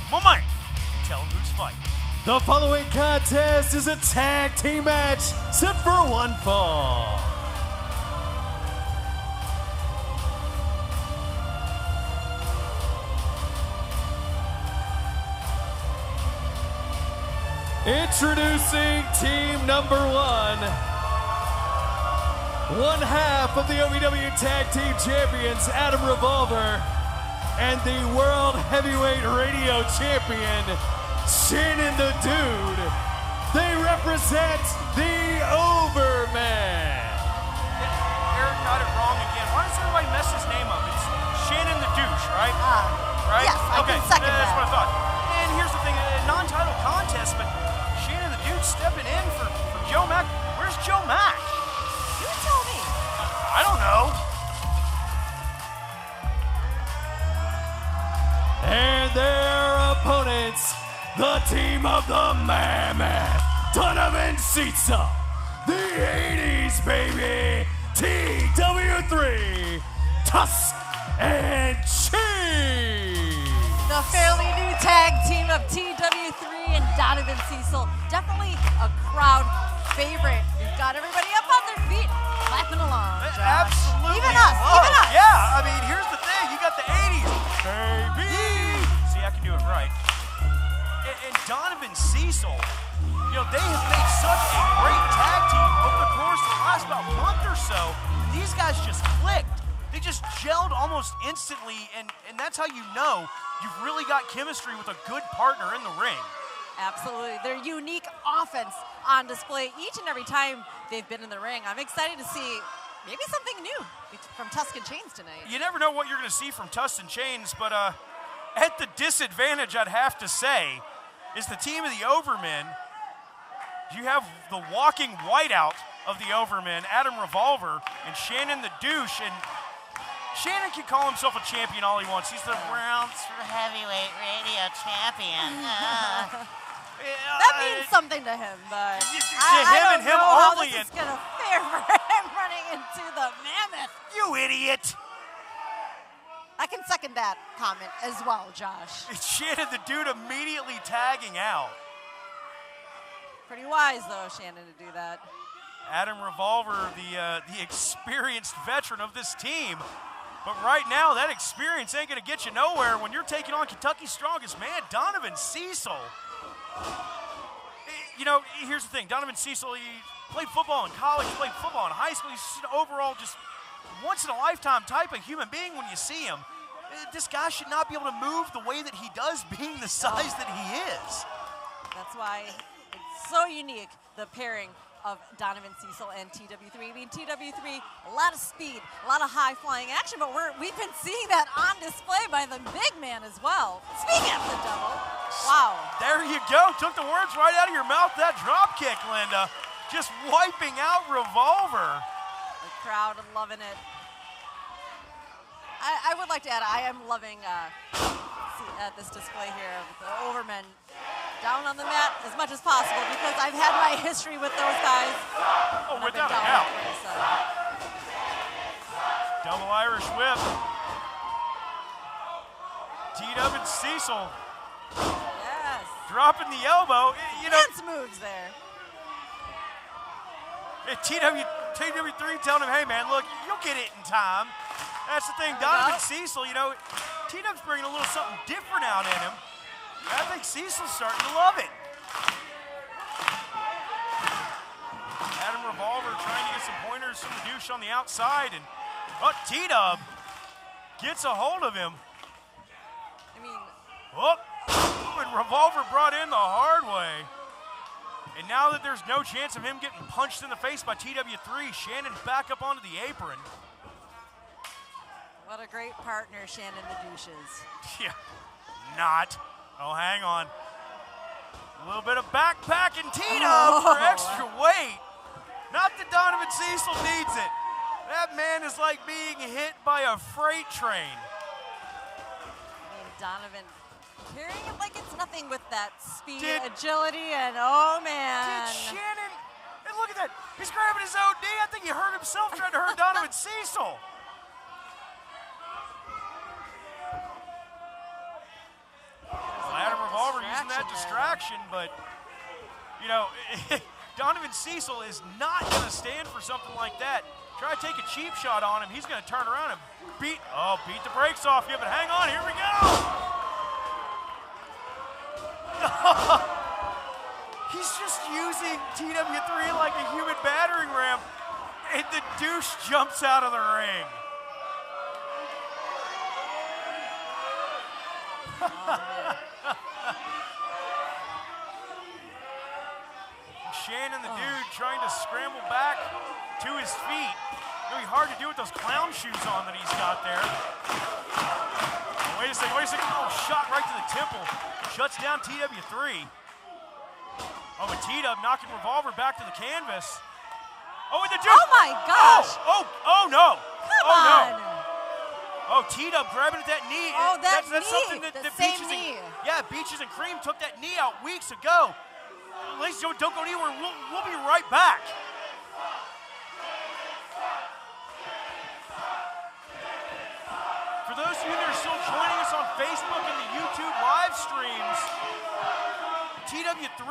my man, tell them who's fighting. The following contest is a tag team match set for 1 fall. Introducing team number 1. One half of the OVW Tag Team Champions, Adam Revolver, and the World Heavyweight Radio Champion, Shannon the Dude. They represent the Overman. Eric got it wrong again. Why does everybody mess his name up? It's Shannon the Douche, right? Right? Yes, I can second that's that. what I thought. And here's the thing, a non-title contest, but Shannon the Dude stepping in for Joe Mack. Where's Joe Mack? You tell me. I don't know. And their opponents, the team of the Mammoth, Donovan Sitza, the 80s baby, TW3, Tusk and Cheese. The fairly new tag team of TW3 and Donovan Cecil. Definitely a crowd favorite. We've got everybody up on their feet, clapping along, Josh. Absolutely. Even us, even us. Yeah, I mean, here's the thing. You got the 80s, baby. See, I can do it right. And Donovan Cecil, you know, they have made such a great tag team over the course of the last about month or so. These guys just clicked. They just gelled almost instantly, and that's how you know you've really got chemistry with a good partner in the ring. Absolutely. Their unique offense on display each and every time they've been in the ring. I'm excited to see maybe something new from Tusk and Chains tonight. You never know what you're going to see from Tusk and Chains, but at the disadvantage, I'd have to say, is the team of the Overmen. You have the walking whiteout of the Overmen, Adam Revolver, and Shannon the Douche. And Shannon can call himself a champion all he wants. He's the Rounds for Heavyweight Radio Champion. That means something to him, but to I him don't and him know how only. this is going to fare for him running into the Mammoth. You idiot. I can second that comment as well, Josh. Shannon the Dude immediately tagging out. Pretty wise, though, Shannon, to do that. Adam Revolver, the experienced veteran of this team. But right now, that experience ain't going to get you nowhere when you're taking on Kentucky's strongest man, Donovan Cecil. You know, here's the thing. Donovan Cecil, he played football in college, played football in high school. He's just an overall just once-in-a-lifetime type of human being when you see him. This guy should not be able to move the way that he does, being the size that he is. That's why it's so unique, the pairing of Donovan Cecil and TW3. I mean, TW3, a lot of speed, a lot of high-flying action, but we've been seeing that on display by the big man as well. Speaking of the devil, wow. There you go. Took the words right out of your mouth, that drop kick, Linda. Just wiping out Revolver. The crowd loving it. I would like to add, I am loving this display here with the Overmen down on the mat as much as possible because I've had my history with those guys. Oh, without a doubt. Double Irish whip. T-Dub and Cecil. Yes. Dropping the elbow. You know, dance moves there. TW3 telling him, hey, man, look, you'll get it in time. That's the thing. Donovan Cecil, you know, T-Dub's bringing a little something different out in him. I think Cecil's starting to love it. Adam Revolver trying to get some pointers from the douche on the outside, and T-Dub gets a hold of him. I mean, and Revolver brought in the hard way. And now that there's no chance of him getting punched in the face by TW3, Shannon's back up onto the apron. What a great partner Shannon the Douche is. Yeah, not. Oh, hang on. A little bit of backpacking T-Dub for extra weight. Not that Donovan Cecil needs it. That man is like being hit by a freight train. I mean, Donovan carrying it like it's nothing with that speed, agility, and oh man. Did Shannon, and look at that. He's grabbing his OD. I think he hurt himself trying to hurt Donovan Cecil. Adam Revolver using that distraction, but, you know, Donovan Cecil is not going to stand for something like that. Try to take a cheap shot on him. He's going to turn around and beat the brakes off you, but hang on, here we go. He's just using TW3 like a human battering ram, and the douche jumps out of the ring. Shannon the Dude trying to scramble back to his feet. Really hard to do with those clown shoes on that he's got there. Oh, wait a second. Oh, shot right to the temple. Shuts down TW3. Oh, but T-Dub knocking Revolver back to the canvas. Oh, and the Dude. Oh my gosh. Oh no. Come on. No. Oh, T-Dub grabbing at that knee. Oh, that's knee. Something that Beaches Beaches and Cream took that knee out weeks ago. Ladies and gentlemen, don't go anywhere. We'll be right back. For those of you that are still joining us on Facebook and the YouTube live streams, TW3.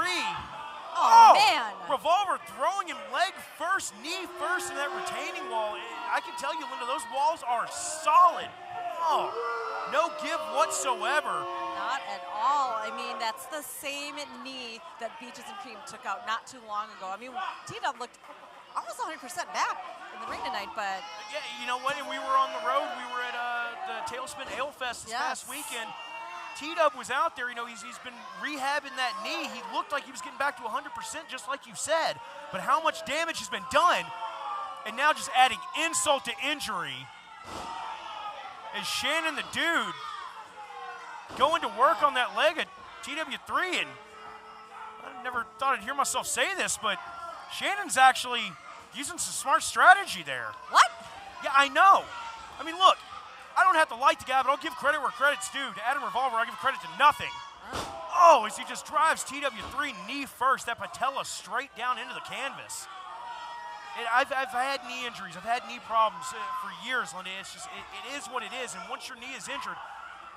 Oh, man. Revolver throwing him leg first, knee first in that retaining wall. I can tell you, Linda, those walls are solid. Oh, no give whatsoever. Not at all. I mean, that's the same knee that Beaches and Cream took out not too long ago. I mean, T-Dub looked almost 100% back in the ring tonight, but... Yeah, you know what? And we were on the road. We were at the Tailspin Ale Fest this past weekend. T-Dub was out there. You know, he's been rehabbing that knee. He looked like he was getting back to 100%, just like you said. But how much damage has been done? And now just adding insult to injury is Shannon the Dude going to work on that leg at TW3, and I never thought I'd hear myself say this, but Shannon's actually using some smart strategy there. What? Yeah, I know. I mean, look, I don't have to like the guy, but I'll give credit where credit's due. To Adam Revolver, I give credit to nothing. Oh, as he just drives TW3 knee first, that patella straight down into the canvas. I've had knee injuries. I've had knee problems for years, Linda. It's just, it is what it is. And once your knee is injured,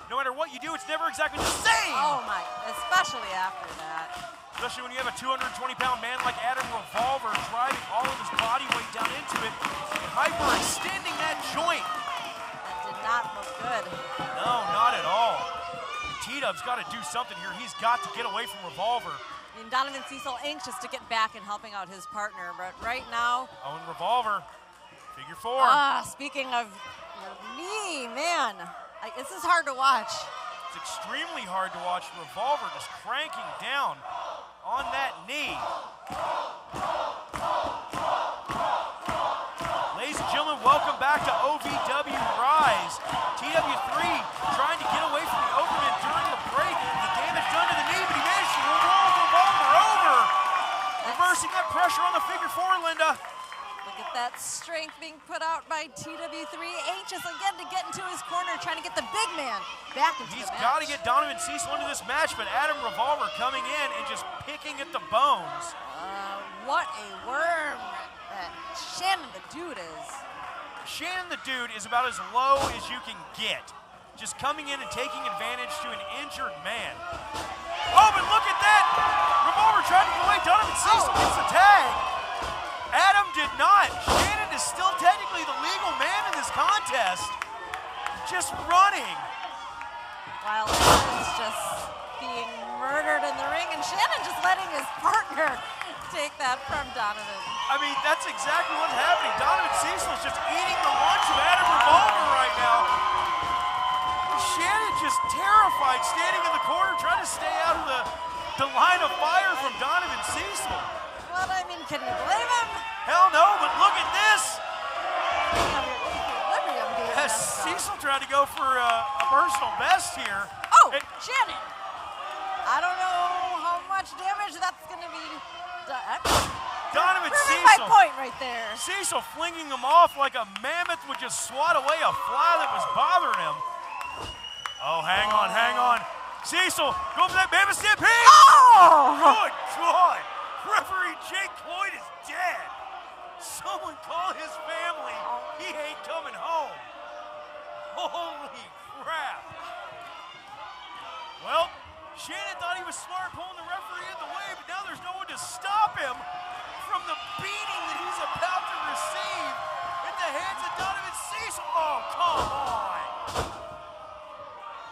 no matter what you do, it's never exactly the same. Oh my, especially after that. Especially when you have a 220-pound man like Adam Revolver driving all of his body weight down into it and hyperextending that joint. That did not look good. No, not at all. T-Dub's got to do something here. He's got to get away from Revolver. And Donovan Cecil anxious to get back and helping out his partner, but right now. Oh, and Revolver, figure 4. Speaking of your knee, man, this is hard to watch. It's extremely hard to watch. Revolver just cranking down on that knee. Ladies and gentlemen, welcome back to OVW Rise. TW3 trying to get away from the Overman during the break. The damage done to the knee, but he managed to roll Revolver over. Reversing that pressure on the figure 4, Linda. Look at that strength being put out by TW3. Anxious again to get into his corner, trying to get the big man back into the match. He's got to get Donovan Cecil into this match, but Adam Revolver coming in and just picking at the bones. What a worm that Shannon the Dude is. Shannon the Dude is about as low as you can get. Just coming in and taking advantage to an injured man. Oh, but look at that! Revolver trying to get away. Donovan Cecil gets the tag. Adam did not. Shannon is still technically the legal man in this contest. Just running. While Adam's just being murdered in the ring, and Shannon just letting his partner take that from Donovan. I mean, that's exactly what's happening. Donovan Cecil is just eating the lunch of Adam Revolver right now. Shannon just terrified, standing in the corner, trying to stay out of the line of fire from Donovan Cecil. Well, I mean, can you blame him? Hell no, but look at this. Yes, Cecil tried to go for a personal best here. Oh, Shannon. I don't know how much damage that's going to be done. Donovan Cecil. My point right there. Cecil flinging him off like a mammoth would just swat away a fly that was bothering him. Oh, hang on. Cecil, go for that mammoth stampede. Oh! Good God. Referee Jake Cloyd is dead. Someone call his family. He ain't coming home. Holy crap. Well, Shannon thought he was smart pulling the referee in the way, but now there's no one to stop him from the beating that he's about to receive at the hands of Donovan Cecil. Oh, come on.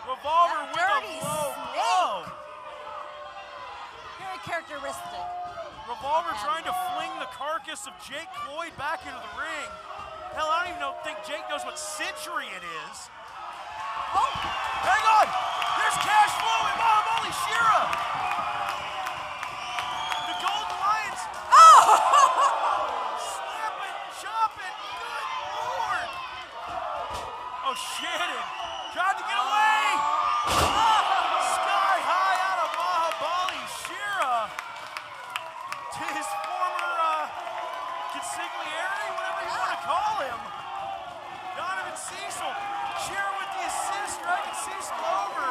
Revolver with a low blow. Very characteristic. Revolver trying to fling the carcass of Jake Cloyd back into the ring. Hell, I don't even think Jake knows what century it is. Oh! Hang on! There's cash flow and Holy Shira! The Golden Lions! Oh! Slapping, chopping, good Lord! Oh, Shannon tried to get away! Sky high out of Mahabali Shira to his former consigliere, whatever you want to call him. Donovan Cecil, Shira with the assist, dragging Cecil over.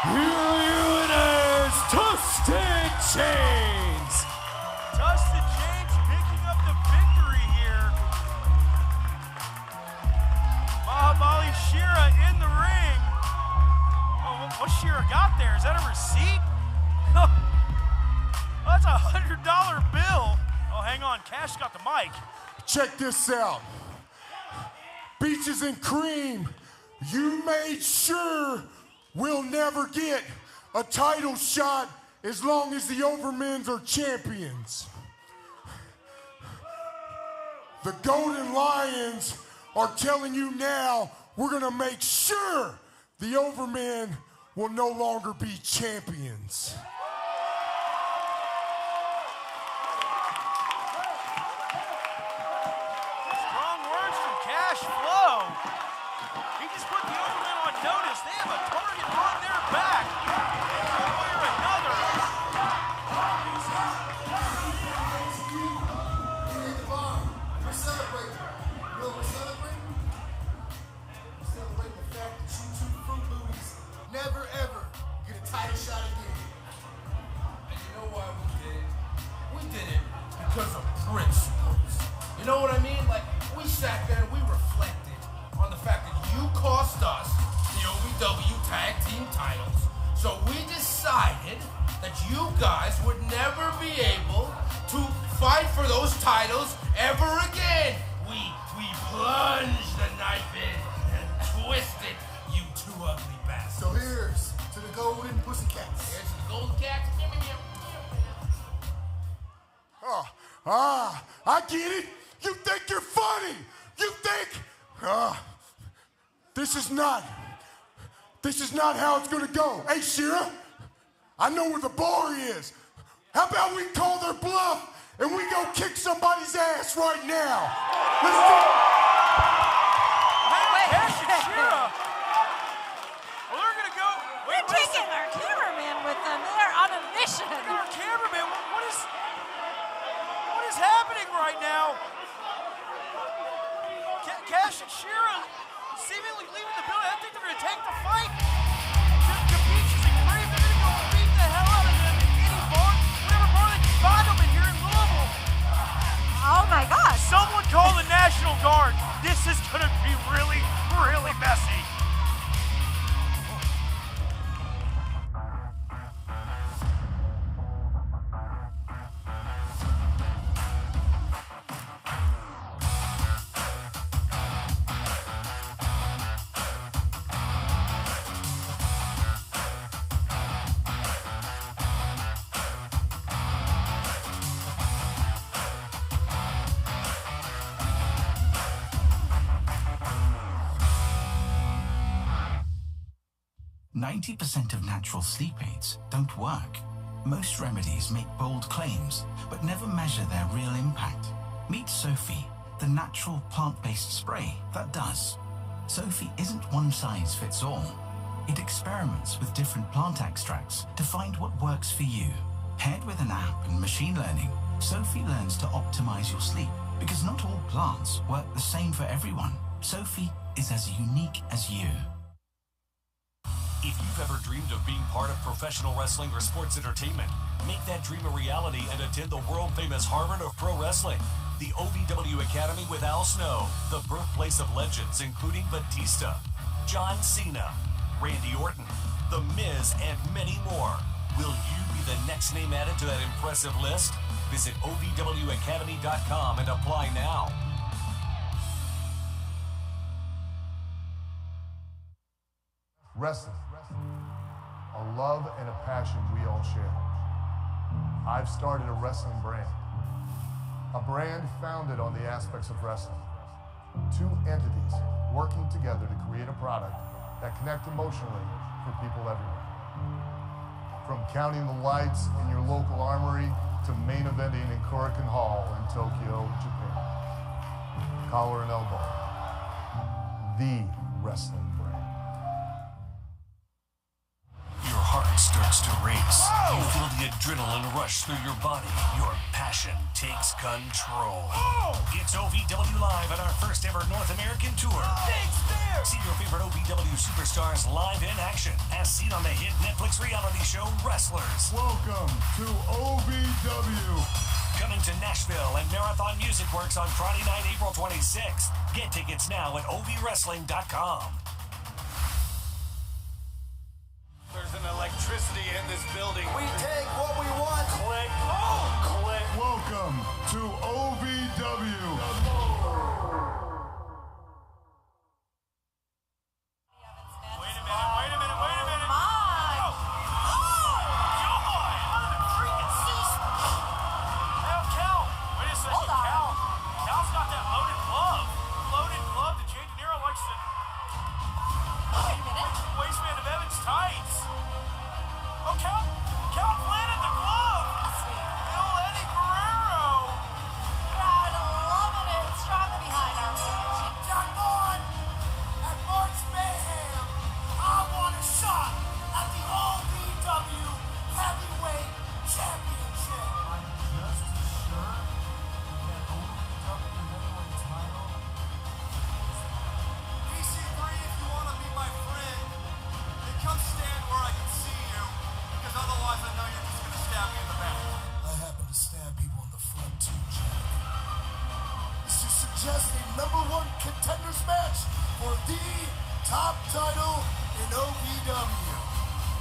Here you winners, Tustin Chains. Tustin Chains picking up the victory here. Mahabali Shira in the ring. Oh, what Shira got there? Is that a receipt? Oh, that's a $100 bill. Oh, hang on. Cash got the mic. Check this out. Beaches and Cream, you made sure we'll never get a title shot as long as the Overmans are champions. The Golden Lions are telling you now we're gonna make sure the Overmen will no longer be champions. Strong words from Cash Flow. He just put the Overmen on notice. They have a target on their back. One way or another. We're celebrating. You know what we're celebrating? We're celebrating the fact that you two Fruit Looties never ever get a title shot again. you guys would never be able to fight for those titles ever again. We plunge the knife in and twist it, you two ugly bastards. So here's to the golden pussycats. Here's to the golden cats. I get it. You think you're funny. You think, this is not how it's gonna go. Hey, Shira, I know where the bar is. How about we call their bluff and we go kick somebody's ass right now? Let's do it. Hey, Cash and Shira. Well, they're gonna go. They're taking our cameraman with them. They're on a mission. Our cameraman. What is happening right now? Cash and Shira seemingly leaving the building. I think they're going to take the fight. The Beaches and Cream, they're going to go beat the hell out of them in any bar, whatever bar they can find them in here in Louisville. Oh my gosh. Someone call the National Guard. This is going to be really, really messy. 90% of natural sleep aids don't work. Most remedies make bold claims, but never measure their real impact. Meet Sophie, the natural plant-based spray that does. Sophie isn't one size fits all. It experiments with different plant extracts to find what works for you. Paired with an app and machine learning, Sophie learns to optimize your sleep, because not all plants work the same for everyone. Sophie is as unique as you. If you've ever dreamed of being part of professional wrestling or sports entertainment, make that dream a reality and attend the world-famous Harvard of Pro Wrestling, the OVW Academy with Al Snow, the birthplace of legends including Batista, John Cena, Randy Orton, The Miz, and many more. Will you be the next name added to that impressive list? Visit OVWacademy.com and apply now. Wrestling, a love and a passion we all share. I've started a wrestling brand, a brand founded on the aspects of wrestling. Two entities working together to create a product that connect emotionally for people everywhere. From counting the lights in your local armory to main eventing in Korakuen Hall in Tokyo, Japan. Collar and elbow, the wrestling brand. Your heart starts to race. You feel the adrenaline rush through your body. Your passion takes control. It's OVW Live at our first ever North American tour. See your favorite OVW superstars live in action, as seen on the hit Netflix reality show Wrestlers. Welcome to OVW. Coming to Nashville and Marathon Music Works on Friday night, April 26th. Get tickets now at OVWrestling.com. There's an electricity in this building. We take what we want. Click. Click. Welcome to OVW.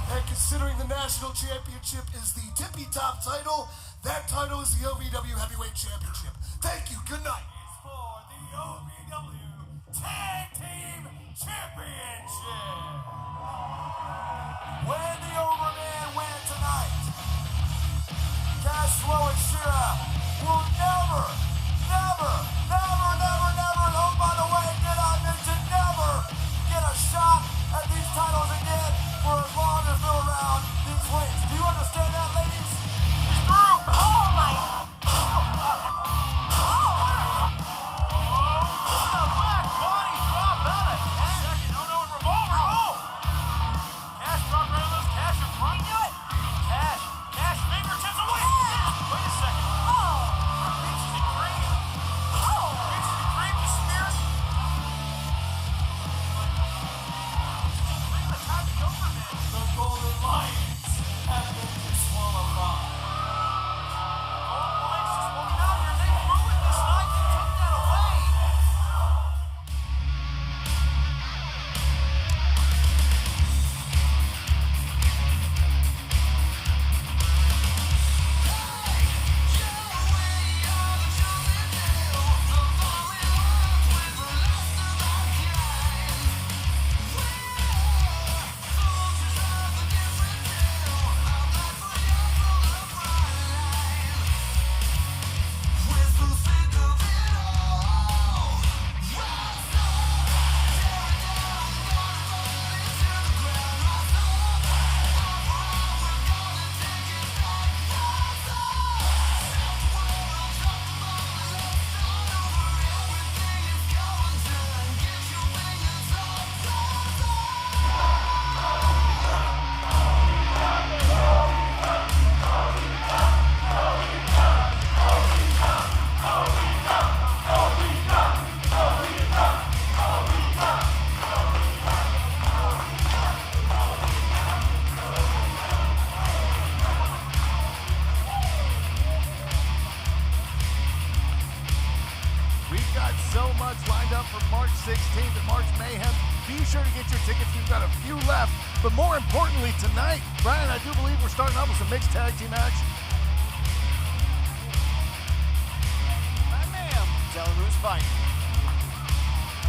And considering the national championship is the tippy-top title, that title is the OVW Heavyweight Championship. Thank you. Good night. It's for the OVW Tag Team Championship. When the Overman win tonight, Cashflow and Shira will never, and oh, by the way, did I mention never get a shot at these titles again for as long as they're around these rings. Do you understand that, ladies? He's through. Oh, my. Mayhem. Be sure to get your tickets. We've got a few left. But more importantly, tonight, Brian, I do believe we're starting out with some mixed tag team action. Ma'am, tell them who's fighting.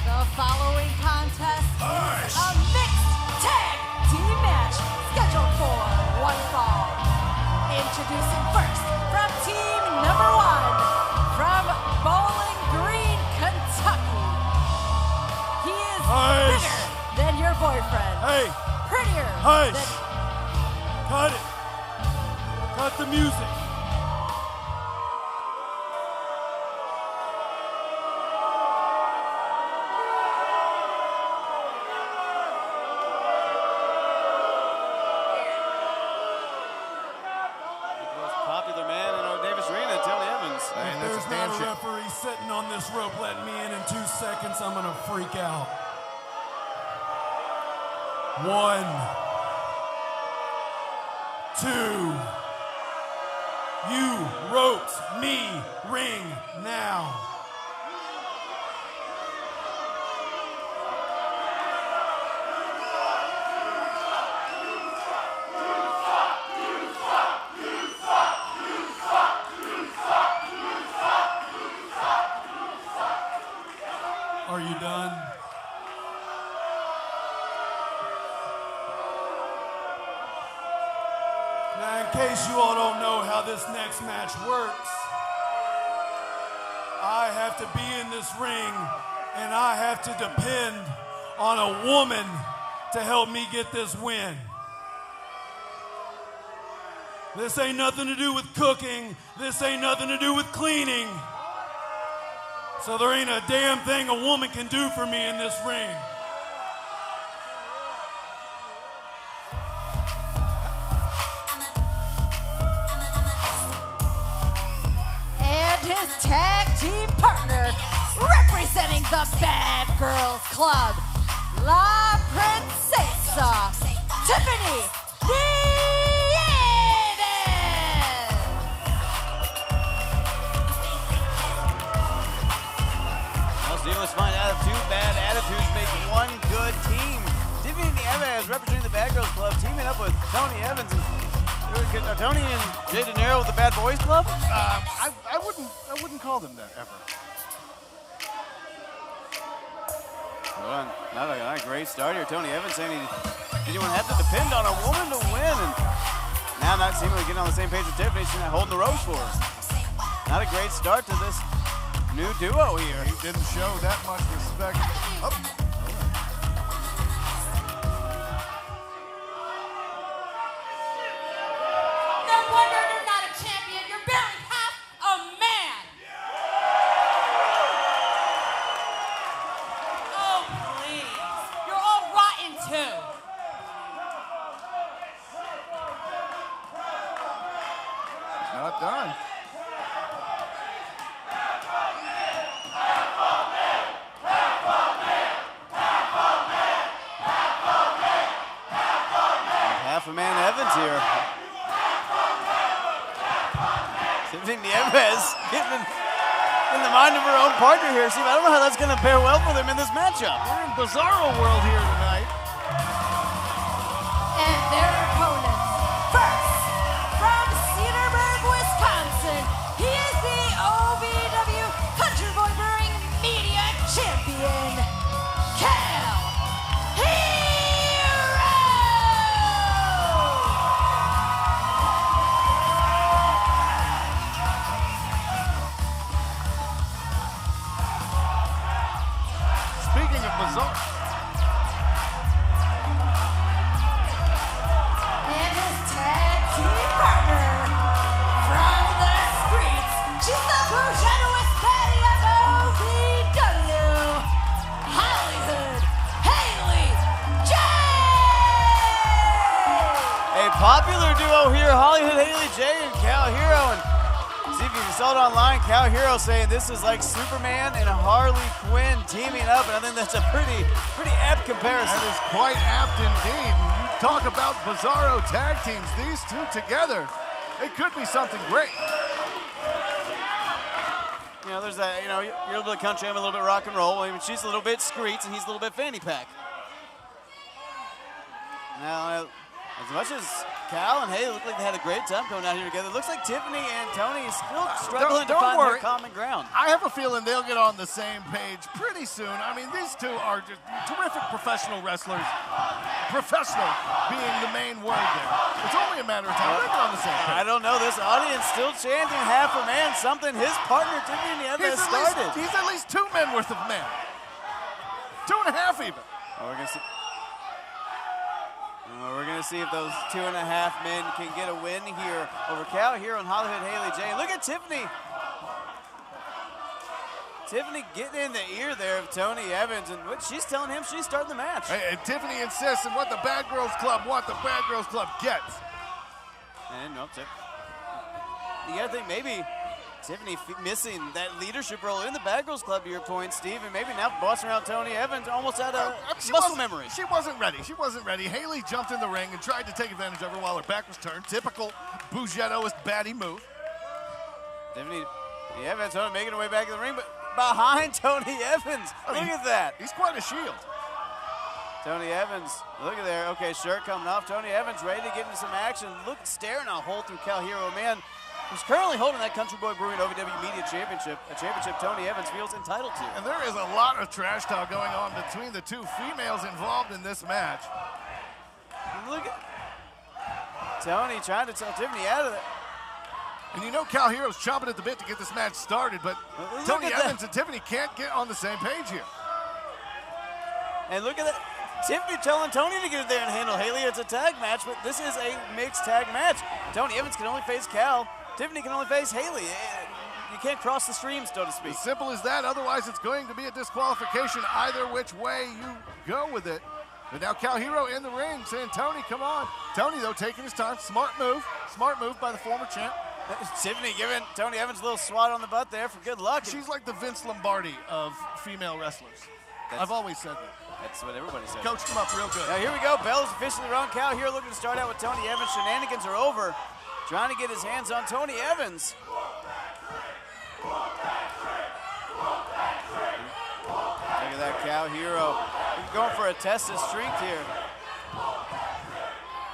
The following contest is a mixed tag team match scheduled for one fall. Introducing first from team number 1 from Bowling Green, Kentucky. He is bigger than your boyfriend. Hey. Prettier Hush. than... Cut it. Cut the music. There's not a referee sitting on this rope letting me in 2 seconds, I'm gonna freak out. 1, 2. You roped me, ring now. Are you done? Now, in case you all don't know how this next match works, I have to be in this ring and I have to depend on a woman to help me get this win. This ain't nothing to do with cooking. This ain't nothing to do with cleaning. So there ain't a damn thing a woman can do for me in this ring. And his tag team partner, representing the Bad Girls Club, La Princesa, Tiffany You must find out 2 bad attitudes make one good team. Tiffany Evans Girls representing the Bad Girls Club, teaming up with Tony Evans. And Tony and Jay De Niro with the Bad Boys Club? I wouldn't call them that ever. Well, not a great start here. Tony Evans saying he didn't want to have to depend on a woman to win. And now not seemingly getting on the same page with Tiffany. She's not holding the ropes for her. Not a great start to this new duo here. He didn't show that much respect. Oh. No wonder you're not a champion. You're barely half a man. Oh, please. You're all rotten, too. Not done. Half a man Evans here. Tiffany Evans getting in the mind of her own partner here. Steve, I don't know how that's going to pair well for them in this matchup. We're in Bizarro world here tonight. And their opponents. First, from Cedarburg, Wisconsin, he is the OVW Country Boy Brewing Media Champion, Cal Hero! Speaking of Bizarro. And his tag team partner from the streets, she's the Brujanowist Patty of OVW, Hollywood Haley J. A popular duo here, Hollywood Haley J and Cal Hero. And see if you saw it online, Cal Hero saying this is like Superman and Harley Quinn teaming up, and I think that's a pretty apt comparison. That is quite apt indeed. You talk about Bizarro tag teams, these two together, it could be something great. You know, there's that, you know, you're a little bit country, I'm a little bit rock and roll. I mean, she's a little bit Screets, and he's a little bit fanny pack. Now, as much as Cal and Haley look like they had a great time coming out here together, it looks like Tiffany and Tony is still struggling to find their common ground. I have a feeling they'll get on the same page pretty soon. I mean, these two are just terrific professional wrestlers. Professional being the main word there. It's only a matter of time. They'll get on the same page. I don't know. This audience still chanting half a man, something his partner Tiffany Evans started. He's at least 2 men worth of men. 2.5 even. Oh, we're gonna see if those 2.5 men can get a win here over Cal Hero and Hollywood Haley J. Look at Tiffany. Tiffany getting in the ear there of Tony Evans, and what she's telling him, she's starting the match. Hey, Tiffany insists on what the Bad Girls Club want, the Bad Girls Club gets. And no, you gotta think maybe Tiffany missing that leadership role in the Bad Girls Club, to your point, Steve, and maybe now bossing around Tony Evans almost out of muscle memory. She wasn't ready. She wasn't ready. Haley jumped in the ring and tried to take advantage of her while her back was turned. Typical Bougettoist baddie move. Tiffany Evans making her way back in the ring, but behind Tony Evans. Look at that. He's quite a shield. Tony Evans, look at there. Okay, shirt coming off. Tony Evans ready to get into some action. Look, staring a hole through Cal Hero, man. Who's currently holding that Country Boy Brewing OVW Media Championship, a championship Tony Evans feels entitled to. And there is a lot of trash talk going on between the two females involved in this match. Look at Tony trying to tell Tiffany out of it. And you know Cal Hero's chomping at the bit to get this match started, but Tony Evans and Tiffany can't get on the same page here. And look at that. Tiffany telling Tony to get in there and handle Haley. It's a tag match, but this is a mixed tag match. Tony Evans can only face Cal. Tiffany can only face Haley. You can't cross the streams, so to speak. As simple as that. Otherwise, it's going to be a disqualification either which way you go with it. But now Cal Hero in the ring saying, Tony, come on. Tony, though, taking his time. Smart move. Smart move by the former champ. Tiffany giving Tony Evans a little swat on the butt there for good luck. She's like the Vince Lombardi of female wrestlers. I've always said that. That's what everybody says. Coached him up real good. Now here we go. Bell is officially around. Cal Hero looking to start out with Tony Evans. Shenanigans are over. Trying to get his hands on Tony Evans. Look at that Cal Hero. He's going for a test of strength here.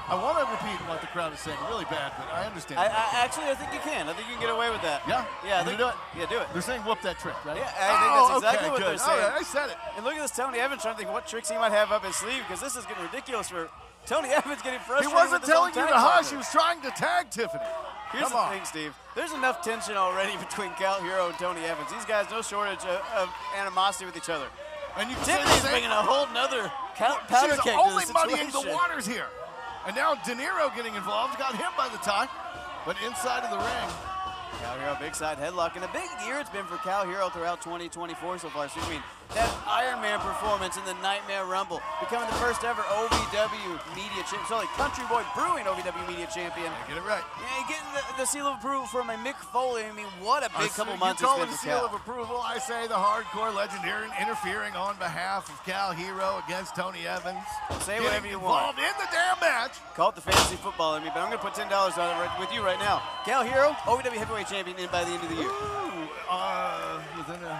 I want to repeat what the crowd is saying really bad, but I understand. Actually, I think you can. I think you can get away with that. Yeah? Yeah, I You think do it? Yeah, do it. They're saying whoop that trick, right? Yeah, I think that's exactly what good. they're saying. All right, I said it. And look at this Tony Evans trying to think what tricks he might have up his sleeve, because this is getting ridiculous for Tony Evans getting frustrated. He wasn't with his own telling you tag to hush. partner. He was trying to tag Tiffany. Here's Come the on. thing, Steve. There's enough tension already between Cal Hero and Tony Evans. These guys, no shortage of animosity with each other. And you can Tiffany's say the same- bringing a whole nother powder She's cake only to the muddying situation. the waters here. And now De Niro getting involved, got him by the tie. But inside of the ring. Cal Hero, big side headlock. And a big year it's been for Cal Hero throughout 2024 so far. So, I mean, that Iron Man performance in the Nightmare Rumble, becoming the first ever OVW Media Champion. So, like Country Boy Brewing OVW Media Champion. Get it right. Yeah, getting the seal of approval from a Mick Foley. I mean, what a big couple months You call it's it been a for seal Cal. of approval. I say the hardcore legendary interfering on behalf of Cal Hero against Tony Evans. Say Getting whatever you want. involved in the damn match. Call it the fantasy football in me, but I'm going to put $10 on it with you right now. Cal Hero, OVW Heavyweight Champion by the end of the year.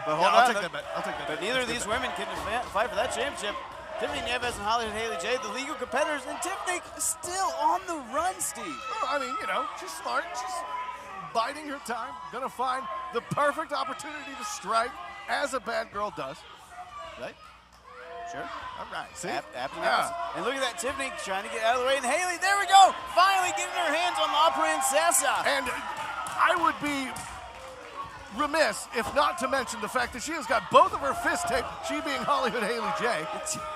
But hold I'll on, take that bet. I'll take that bet. But neither of these women can fight for that championship. Tiffany Neves and Hollywood Haley J, the legal competitors, and Tiffany still on the run, Steve. Well, I mean, you know, she's smart. She's biding her time. Gonna find the perfect opportunity to strike, as a bad girl does. Right? Sure. All right. See? And look at that, Tiffany trying to get out of the way, and Haley, there we go! Finally getting her hands on La Princesa. And I would be remiss if not to mention the fact that she has got both of her fists taped, she being Hollywood Haley J.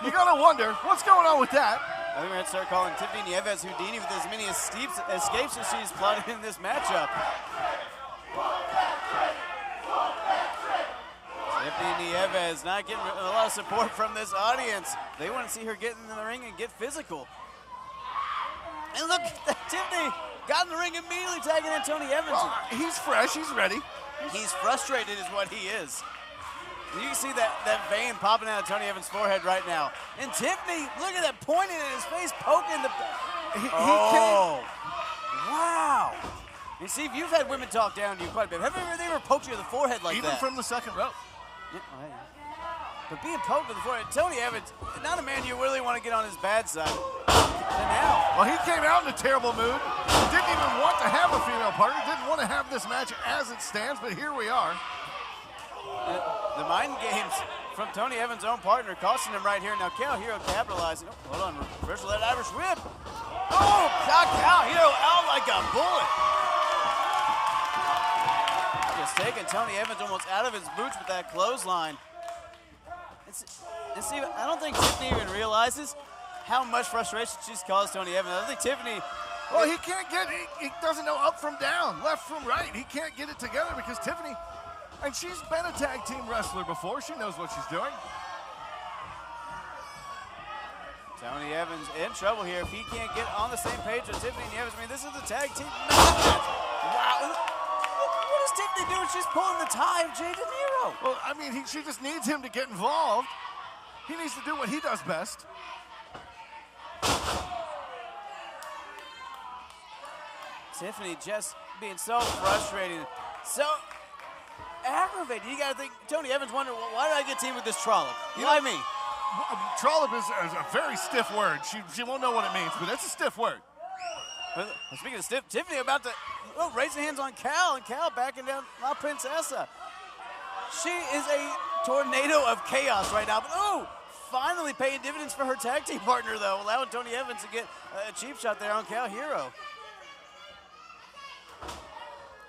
You gotta wonder, what's going on with that? I think we're gonna start calling Tiffany Nieves Houdini with as many escapes as she's plotted in this matchup. Tiffany Nieves not getting a lot of support from this audience. They want to see her get in the ring and get physical. And look at that, Tiffany got in the ring immediately tagging in Tony Evans. Well, he's fresh, he's ready. He's frustrated is what he is. You can see that vein popping out of Tony Evans' forehead right now. And Tiffany, look at that pointing in his face, poking the... Wow. You see, you've had women talk down to you quite a bit. Have they ever poked you in the forehead like Even that? from the second row. Yeah, but being poked in the forehead, Tony Evans, not a man you really want to get on his bad side. And now... Well, he came out in a terrible mood. Didn't even want to have a female partner. Didn't want to have this match as it stands, but here we are. The mind games from Tony Evans' own partner costing him right here. Now Cal Hero capitalizing. Oh, hold on, reversal of that Irish whip. Oh, Cal Hero out like a bullet. Just taking Tony Evans almost out of his boots with that clothesline. And see, I don't think Tiffany even realizes how much frustration she's caused Tony Evans. I think Tiffany... Well, he can't get, he doesn't know up from down, left from right. He can't get it together because Tiffany, and she's been a tag team wrestler before. She knows what she's doing. Tony Evans in trouble here if he can't get on the same page with Tiffany Evans. I mean, this is the tag team match. Wow. What is Tiffany doing? She's pulling the tie of Jay De Niro. Well, I mean, she just needs him to get involved. He needs to do what he does best. Tiffany just being so frustrated, so aggravated. You got to think, Tony Evans wondering, why did I get teamed with this trollop? Why me? Trollop is a very stiff word. She won't know what it means, but it's a stiff word. Well, speaking of stiff, Tiffany about to raise her hands on Cal, and Cal backing down La Princesa. She is a tornado of chaos right now, but finally paying dividends for her tag team partner, though, allowing Tony Evans to get a cheap shot there on Cal Hero.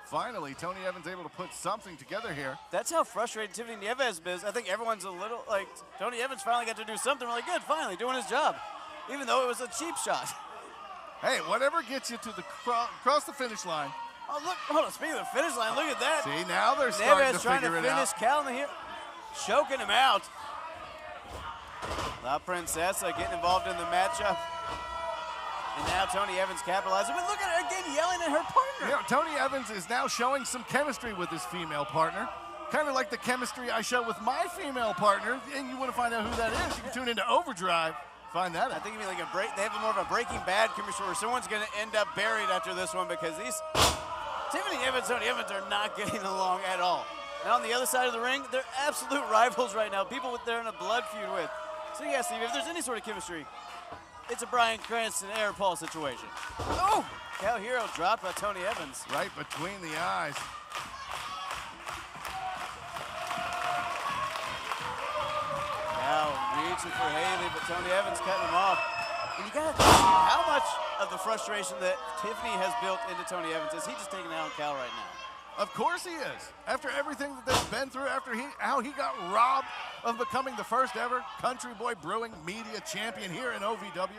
Finally, Tony Evans able to put something together here. That's how frustrated Tiffany Nieves is. I think everyone's a little like, Tony Evans finally got to do something really good, finally doing his job, even though it was a cheap shot. Hey, whatever gets you to the cross the finish line. Oh, look, hold on, speaking of the finish line, look at that. See, now they're starting to trying figure to it finish out. Cal in here, choking him out. La Princesa getting involved in the matchup. And now Tony Evans capitalizing. But look at her again yelling at her partner. Yeah, Tony Evans is now showing some chemistry with his female partner. Kind of like the chemistry I show with my female partner. And you want to find out who that is, you can tune into Overdrive. Find that out. I think it'd be like they have more of a Breaking Bad chemistry where someone's going to end up buried after this one because these Tiffany Evans and Tony Evans are not getting along at all. And on the other side of the ring, they're absolute rivals right now. People they're in a blood feud with. So yeah, Steve, if there's any sort of chemistry it's a Bryan Cranston Aaron Paul situation. Oh! Cal Hero dropped by Tony Evans. Right between the eyes. Cal reaching for Haley, but Tony Evans cutting him off. And you gotta see how much of the frustration that Tiffany has built into Tony Evans is he just taking out on Cal right now. Of course he is. After everything that they've been through, after how he got robbed of becoming the first ever Country Boy Brewing Media Champion here in OVW.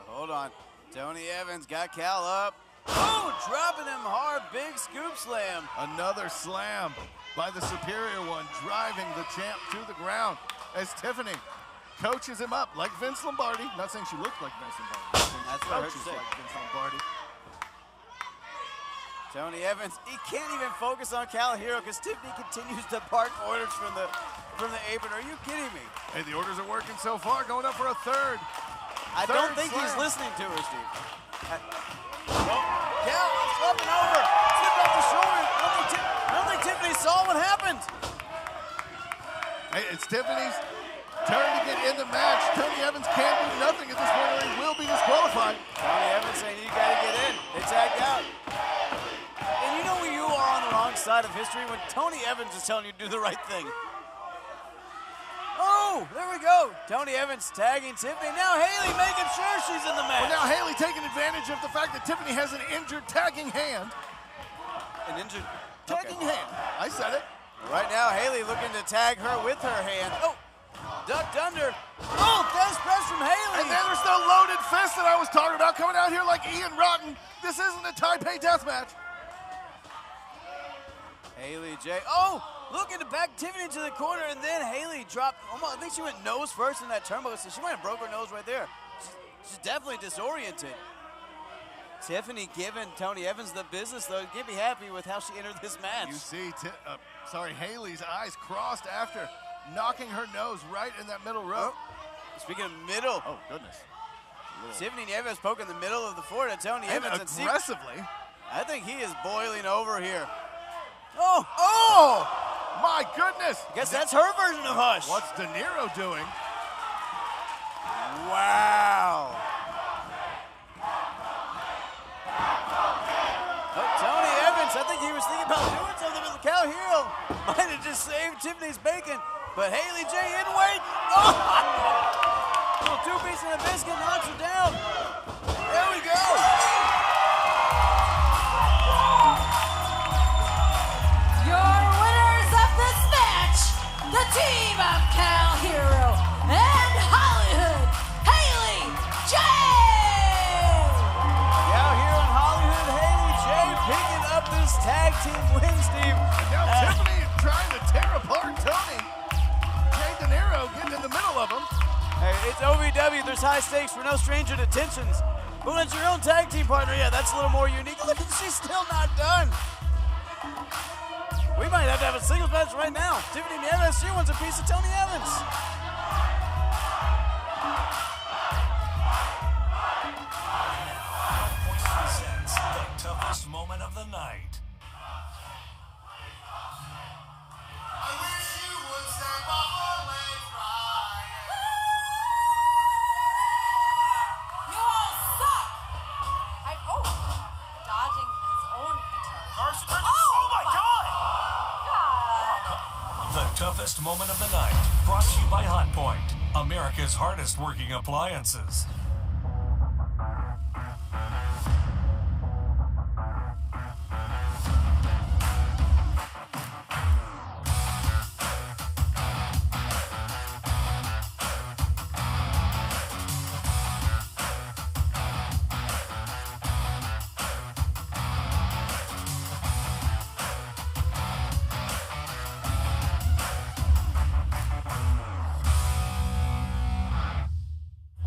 Hold on. Tony Evans got Cal up. Oh, dropping him hard. Big scoop slam. Another slam by the superior one, driving the champ to the ground as Tiffany coaches him up like Vince Lombardi. Not saying she looked like Vince Lombardi. That's what I heard you say. Like Vince Lombardi. Tony Evans, he can't even focus on Cal Hero because Tiffany continues to bark orders from the apron. Are you kidding me? Hey, the orders are working so far, going up for a third. I don't think he's listening to her, Steve. Cal is up and over. Slipped off the shoulder. I don't think Tiffany saw what happened. Hey, it's Tiffany's turn to get in the match. Tony Evans can't do nothing at this point or he will be disqualified. Tony Evans saying you gotta get in. They tagged out. And you know when you are on the wrong side of history when Tony Evans is telling you to do the right thing. Oh, there we go. Tony Evans tagging Tiffany. Now Haley making sure she's in the match. Well, now Haley taking advantage of the fact that Tiffany has an injured tagging hand. An injured tagging hand. I said it. Right now, Haley looking to tag her with her hand. Oh, ducked under. Oh, death press from Haley. And then there's the loaded fist that I was talking about coming out here like Ian Rotten. This isn't a Taipei death match. Haley J. Oh, looking to back Tiffany to the corner, and then Haley dropped. Almost, I think she went nose first in that turbo, so she might have broke her nose right there. She's definitely disoriented. Tiffany giving Tony Evans the business, though. Get me happy with how she entered this match. You see, Haley's eyes crossed after knocking her nose right in that middle row. Speaking of middle. Oh, goodness. Tiffany Evans poking the middle of the floor to Tony Evans. Aggressively. I think he is boiling over here. Oh, my goodness. Guess that's her version of Hush. What's De Niro doing? Wow. Tony Evans, I think he was thinking about doing something with the Cal Hero. Might have just saved Tiffany's bacon, but Haley J in weight. Oh! Little two-piece and a biscuit knocks her down. There we go. Your winners of this match, the team of Cal Hero and Hollywood, Haley J. Cal Hero and Hollywood, Haley J picking up this tag team win, Steve. And now Tiffany trying to tear apart Tony. Jay De Niro getting in the middle of him. Hey, it's OVW. There's high stakes for no stranger to tensions. But when it's your own tag team partner, yeah, that's a little more unique. Look, she's still not done. We might have to have a singles match right now. Tiffany Evans, she wants a piece of Tony Evans. The toughest moment of the night. I wish you would stand by always right. You all suck. Dodging his own attack. Oh my God! The toughest moment of the night, brought to you by Hotpoint, America's hardest working appliances.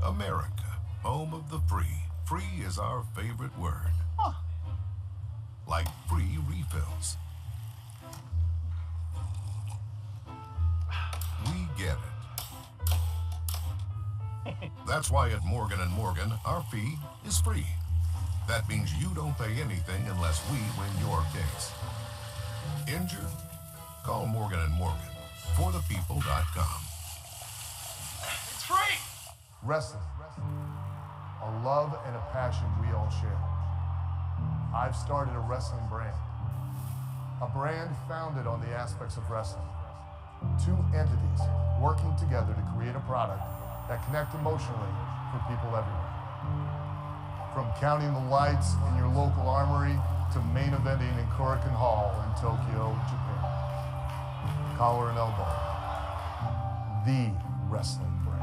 America, home of the free. Free is our favorite word. Like free refills. We get it. That's why at Morgan & Morgan, our fee is free. That means you don't pay anything unless we win your case. Injured? Call Morgan & Morgan. ForThePeople.com. Wrestling, a love and a passion we all share. I've started a wrestling brand, a brand founded on the aspects of wrestling. Two entities working together to create a product that connect emotionally for people everywhere. From counting the lights in your local armory to main eventing in Korakuen Hall in Tokyo, Japan. Collar and elbow, the wrestling brand.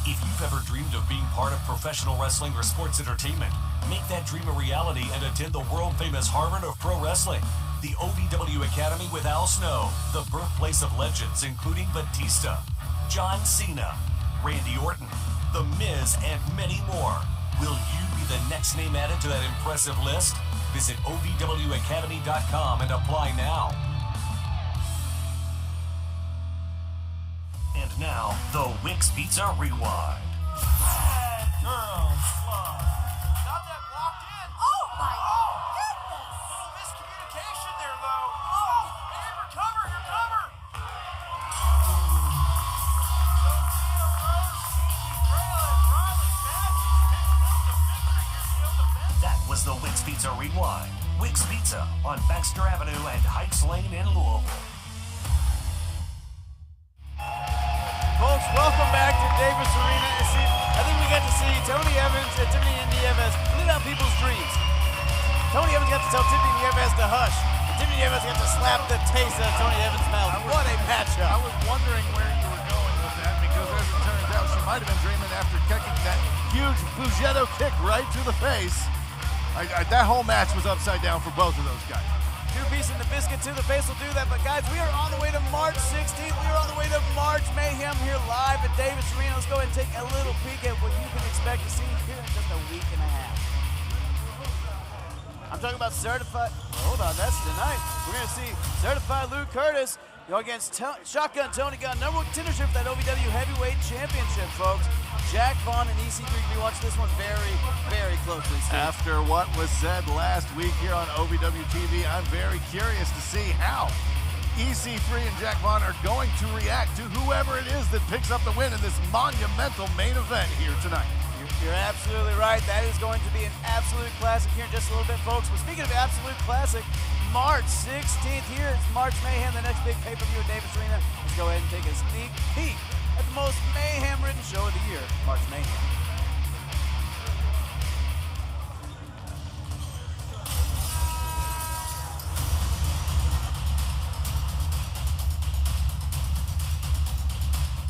If you've ever dreamed of being part of professional wrestling or sports entertainment, make that dream a reality and attend the world-famous Harvard of Pro Wrestling, the OVW Academy with Al Snow, the birthplace of legends including Batista, John Cena, Randy Orton, The Miz, and many more. Will you be the next name added to that impressive list? Visit OVWacademy.com and apply now. And now, the Wix Pizza Rewind. Girls Club. Got that blocked in. Oh my goodness! Little miscommunication there, though. Oh, hey, recover, recover. That was the Wix Pizza Rewind. Wix Pizza on Baxter Avenue and Heights Lane in Louisville. Folks, welcome back to Davis Arena. I think we got to see Tony Evans and Tiffany Nieves lit up people's dreams. Tony Evans got to tell Tiffany Nieves to hush. And Tiffany Nieves got to slap the taste out of Tony Evans' mouth. What a matchup. I was wondering where you were going with that because as it turns out, she might have been dreaming after kicking that huge Fugetto kick right to the face. That whole match was upside down for both of those guys. Two-piece and the biscuit to the face will do that. But guys, we are on the way to March 16th. We are on the way to March Mayhem here live at Davis Arena. Let's go ahead and take a little peek at what you can expect to see here in just a week and a half. I'm talking about certified. Hold on, that's tonight. We're going to see certified Lou Curtis go against Shotgun Tony Gunn, number one contendership for that OVW Heavyweight Championship, folks. Jack Vaughn and EC3 can be watching this one very, very closely, Steve. After what was said last week here on OVW TV, I'm very curious to see how EC3 and Jack Vaughn are going to react to whoever it is that picks up the win in this monumental main event here tonight. You're absolutely right. That is going to be an absolute classic here in just a little bit, folks. But speaking of absolute classic, March 16th here, it's March Mayhem, the next big pay-per-view at Davis Arena. Let's go ahead and take a sneak peek at the most mayhem-ridden show of the year, March Mayhem.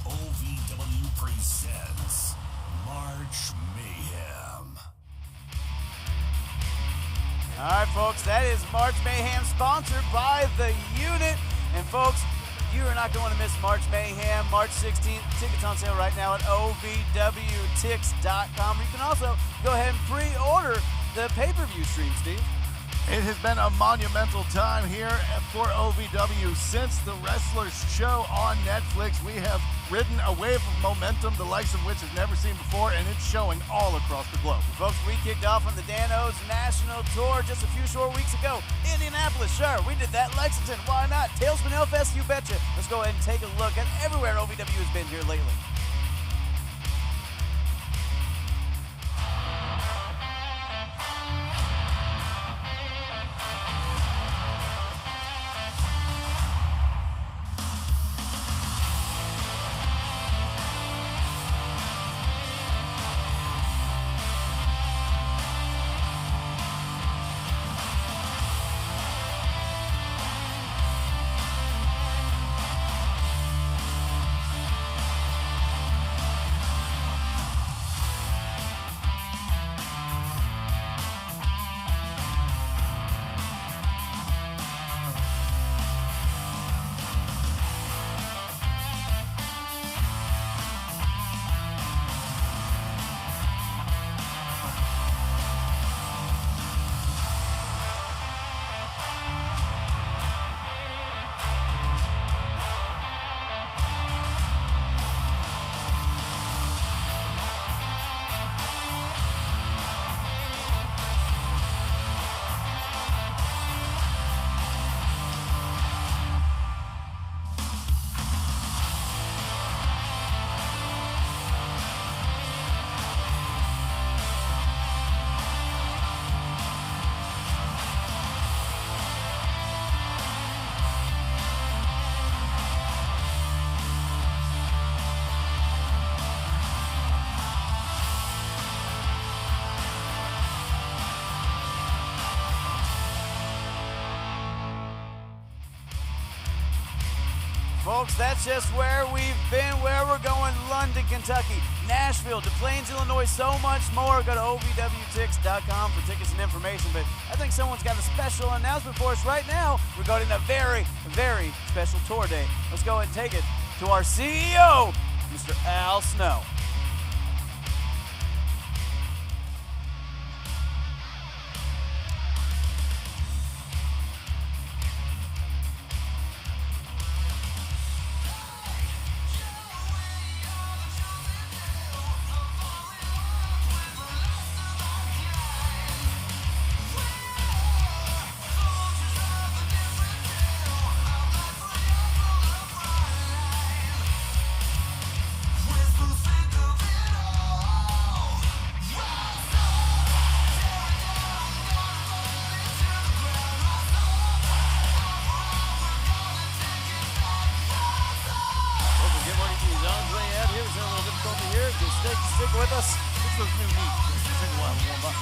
OVW presents March Mayhem. All right, folks, that is March Mayhem, sponsored by The Unit. And, folks, you are not going to miss March Mayhem, March 16th. Tickets on sale right now at OVWTix.com. You can also go ahead and pre-order the pay-per-view stream, Steve. It has been a monumental time here for OVW since the Wrestlers show on Netflix. We have ridden a wave of momentum, the likes of which is never seen before, and it's showing all across the globe. Folks, we kicked off on the Danos National Tour just a few short weeks ago. Indianapolis, sure, we did that. Lexington, why not? Tailspin Hellfest, you betcha. Let's go ahead and take a look at everywhere OVW has been here lately. Folks, that's just where we've been, where we're going. London, Kentucky, Nashville, Des Plaines, Illinois, so much more. Go to OVWTix.com for tickets and information. But I think someone's got a special announcement for us right now regarding a very, very special tour date. Let's go ahead and take it to our CEO, Mr. Al Snow. Stick with us. It's those new knees. It's taking a while to warm up.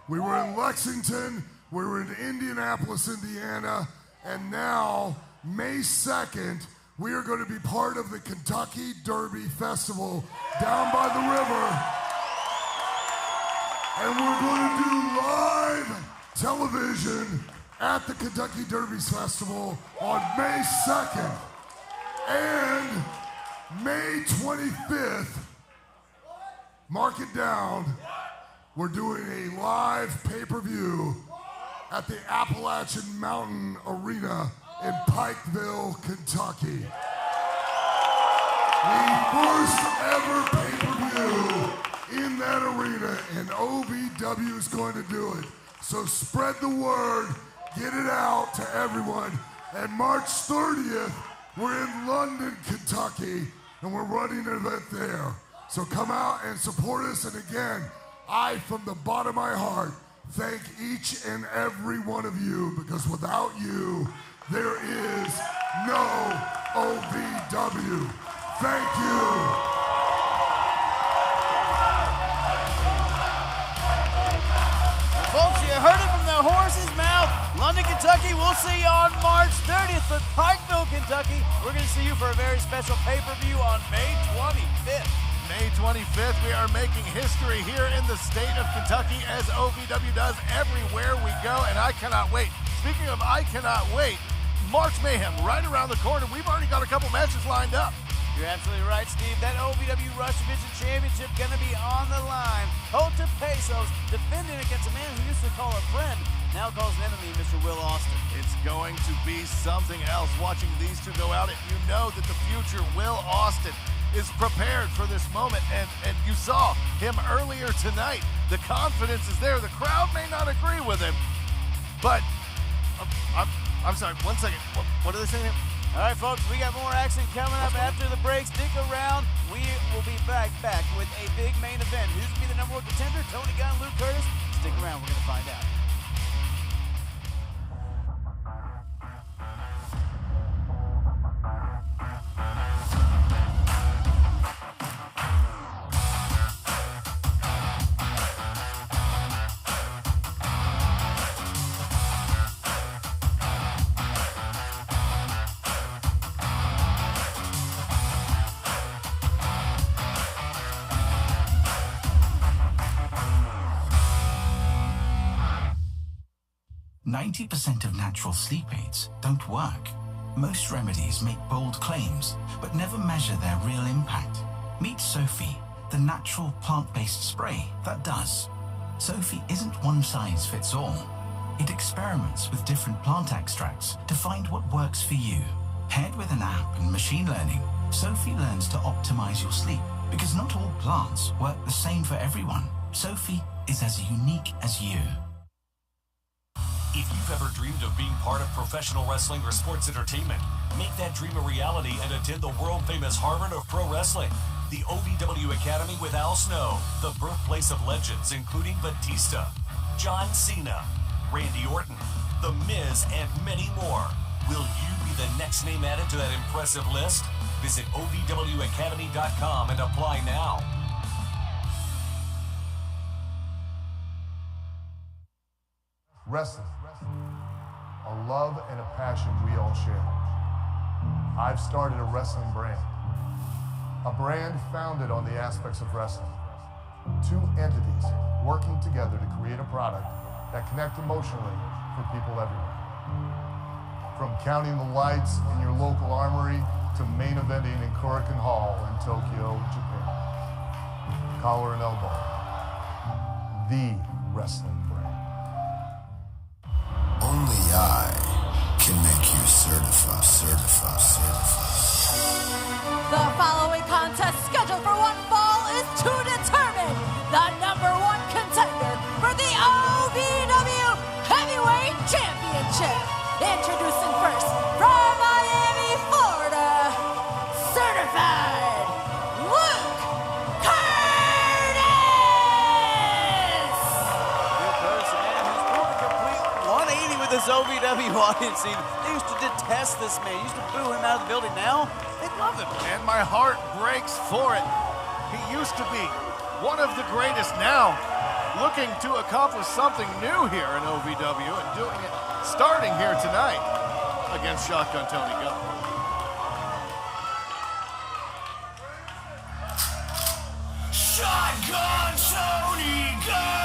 We were in Lexington, we were in Indianapolis, Indiana, and now, May 2nd, we are going to be part of the Kentucky Derby Festival down by the river. And we're going to do live television at the Kentucky Derby Festival on May 2nd. And May 25th, mark it down, we're doing a live pay-per-view at the Appalachian Mountain Arena in Pikeville, Kentucky. The first ever pay-per-view in that arena, and OVW is going to do it. So spread the word, get it out to everyone. And March 30th, we're in London, Kentucky, and we're running an event there. So come out and support us, and again, I, from the bottom of my heart, thank each and every one of you, because without you, there is no OVW. Thank you. Folks, you heard it from the horse's mouth. London, Kentucky, we'll see you on March 30th, but Pikeville, Kentucky, we're going to see you for a very special pay-per-view on May 25th. May 25th, we are making history here in the state of Kentucky, as OVW does everywhere we go, and I cannot wait. Speaking of I cannot wait, March Mayhem right around the corner. We've already got a couple matches lined up. You're absolutely right, Steve. That OVW Rush Division Championship going to be on the line. Hope to Pesos defending against a man who used to call a friend, now calls an enemy, Mr. Will Austin. It's going to be something else watching these two go out, and you know that the future Will Austin is prepared for this moment, and you saw him earlier tonight. The confidence is there. The crowd may not agree with him, but I'm sorry, 1 second. What are they saying here? All right, folks, we got more action coming up after the break. Stick around. We will be back with a big main event. Who's going to be the #1 contender? Tony Gunn, Luke Curtis? Stick around. We're going to find out. %90 of natural sleep aids don't work. Most remedies make bold claims, but never measure their real impact. Meet Sophie, the natural plant-based spray that does. Sophie isn't one size fits all. It experiments with different plant extracts to find what works for you. Paired with an app and machine learning, Sophie learns to optimize your sleep, because not all plants work the same for everyone. Sophie is as unique as you. If you've ever dreamed of being part of professional wrestling or sports entertainment, make that dream a reality and attend the world-famous Harvard of Pro Wrestling, the OVW Academy with Al Snow, the birthplace of legends including Batista, John Cena, Randy Orton, The Miz, and many more. Will you be the next name added to that impressive list? Visit OVWacademy.com and apply now. Wrestling, a love and a passion we all share. I've started a wrestling brand, a brand founded on the aspects of wrestling. Two entities working together to create a product that connect emotionally for people everywhere. From counting the lights in your local armory to main eventing in Korakuen Hall in Tokyo, Japan. Collar and elbow, the wrestling brand. Only I can make you certified. The following contest scheduled for one fall is to determine the #1 contender for the OVW Heavyweight Championship. Introducing first, from Miami, Florida, certified Luke Curtis! Luke Curtis, a man who's pulled a complete 180 with this OVW audience. They used to detest this man, used to boo him out of the building. Now, they love him. And my heart breaks for it. He used to be one of the greatest, now looking to accomplish something new here in OVW and doing it starting here tonight against Shotgun Tony Gunn. Shotgun Tony Gunn!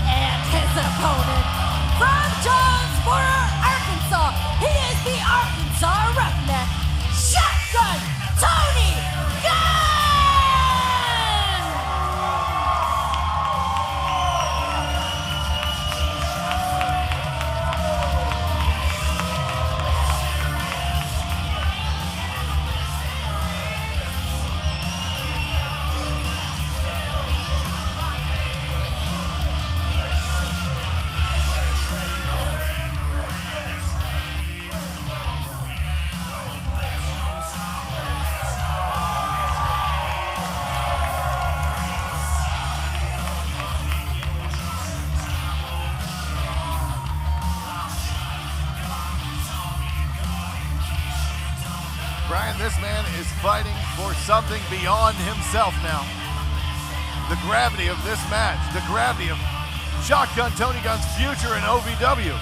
And his opponent, from Jonesboro, Arkansas, he is the Arkansas Roughneck, Shotgun Tony Gunn! Brian, this man is fighting for something beyond himself now. The gravity of this match, the gravity of Shotgun Tony Gunn's future in OVW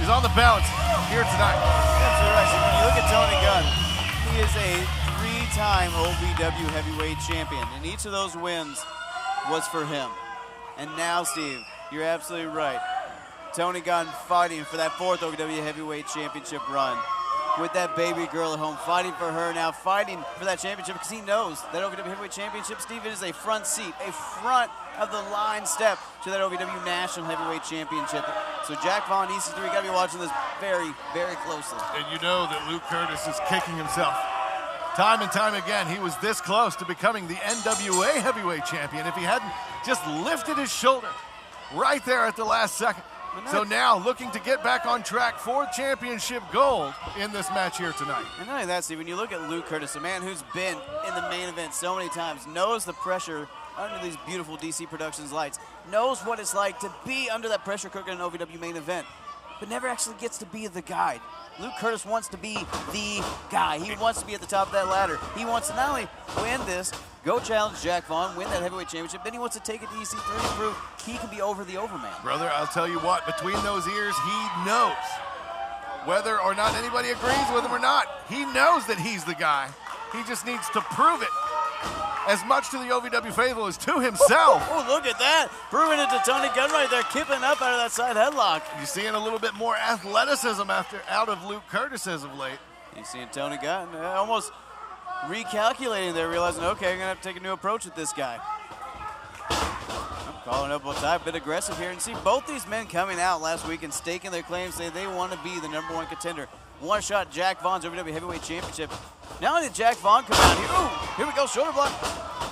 is on the balance here tonight. Absolutely right. So when you look at Tony Gunn, he is a 3-time OVW heavyweight champion, and each of those wins was for him. And now, Steve, you're absolutely right. Tony Gunn fighting for that 4th OVW heavyweight championship run. With that baby girl at home, fighting for her now, fighting for that championship because he knows that OVW Heavyweight Championship, Steve, is a front seat, a front of the line step to that OVW National Heavyweight Championship. So Jack Vaughn, EC3, got to be watching this very, very closely. And you know that Luke Curtis is kicking himself. Time and time again, he was this close to becoming the NWA Heavyweight Champion if he hadn't just lifted his shoulder right there at the last second. So now looking to get back on track for championship gold in this match here tonight. And not only that, Steve, when you look at Luke Curtis, a man who's been in the main event so many times, knows the pressure under these beautiful DC Productions lights, knows what it's like to be under that pressure cooker in an OVW main event, but never actually gets to be the guy. Luke Curtis wants to be the guy. He wants to be at the top of that ladder. He wants to not only win this, go challenge Jack Vaughn, win that heavyweight championship, then he wants to take it to EC3 and prove he can be over the Overman. Brother, I'll tell you what, between those ears, he knows. Whether or not anybody agrees with him or not, he knows that he's the guy. He just needs to prove it as much to the OVW faithful as to himself. Oh, look at that. Proving it to Tony Gunn right there, kipping up out of that side headlock. You're seeing a little bit more athleticism out of Luke Curtis as of late. You're seeing Tony Gunn almost recalculating there, realizing, okay, I'm going to have to take a new approach with this guy. Calling up both sides, a bit aggressive here. And see both these men coming out last week and staking their claims, saying they want to be the #1 contender. One shot, Jack Vaughn's OVW Heavyweight Championship. Not only did Jack Vaughn come out here, ooh, here we go, shoulder block.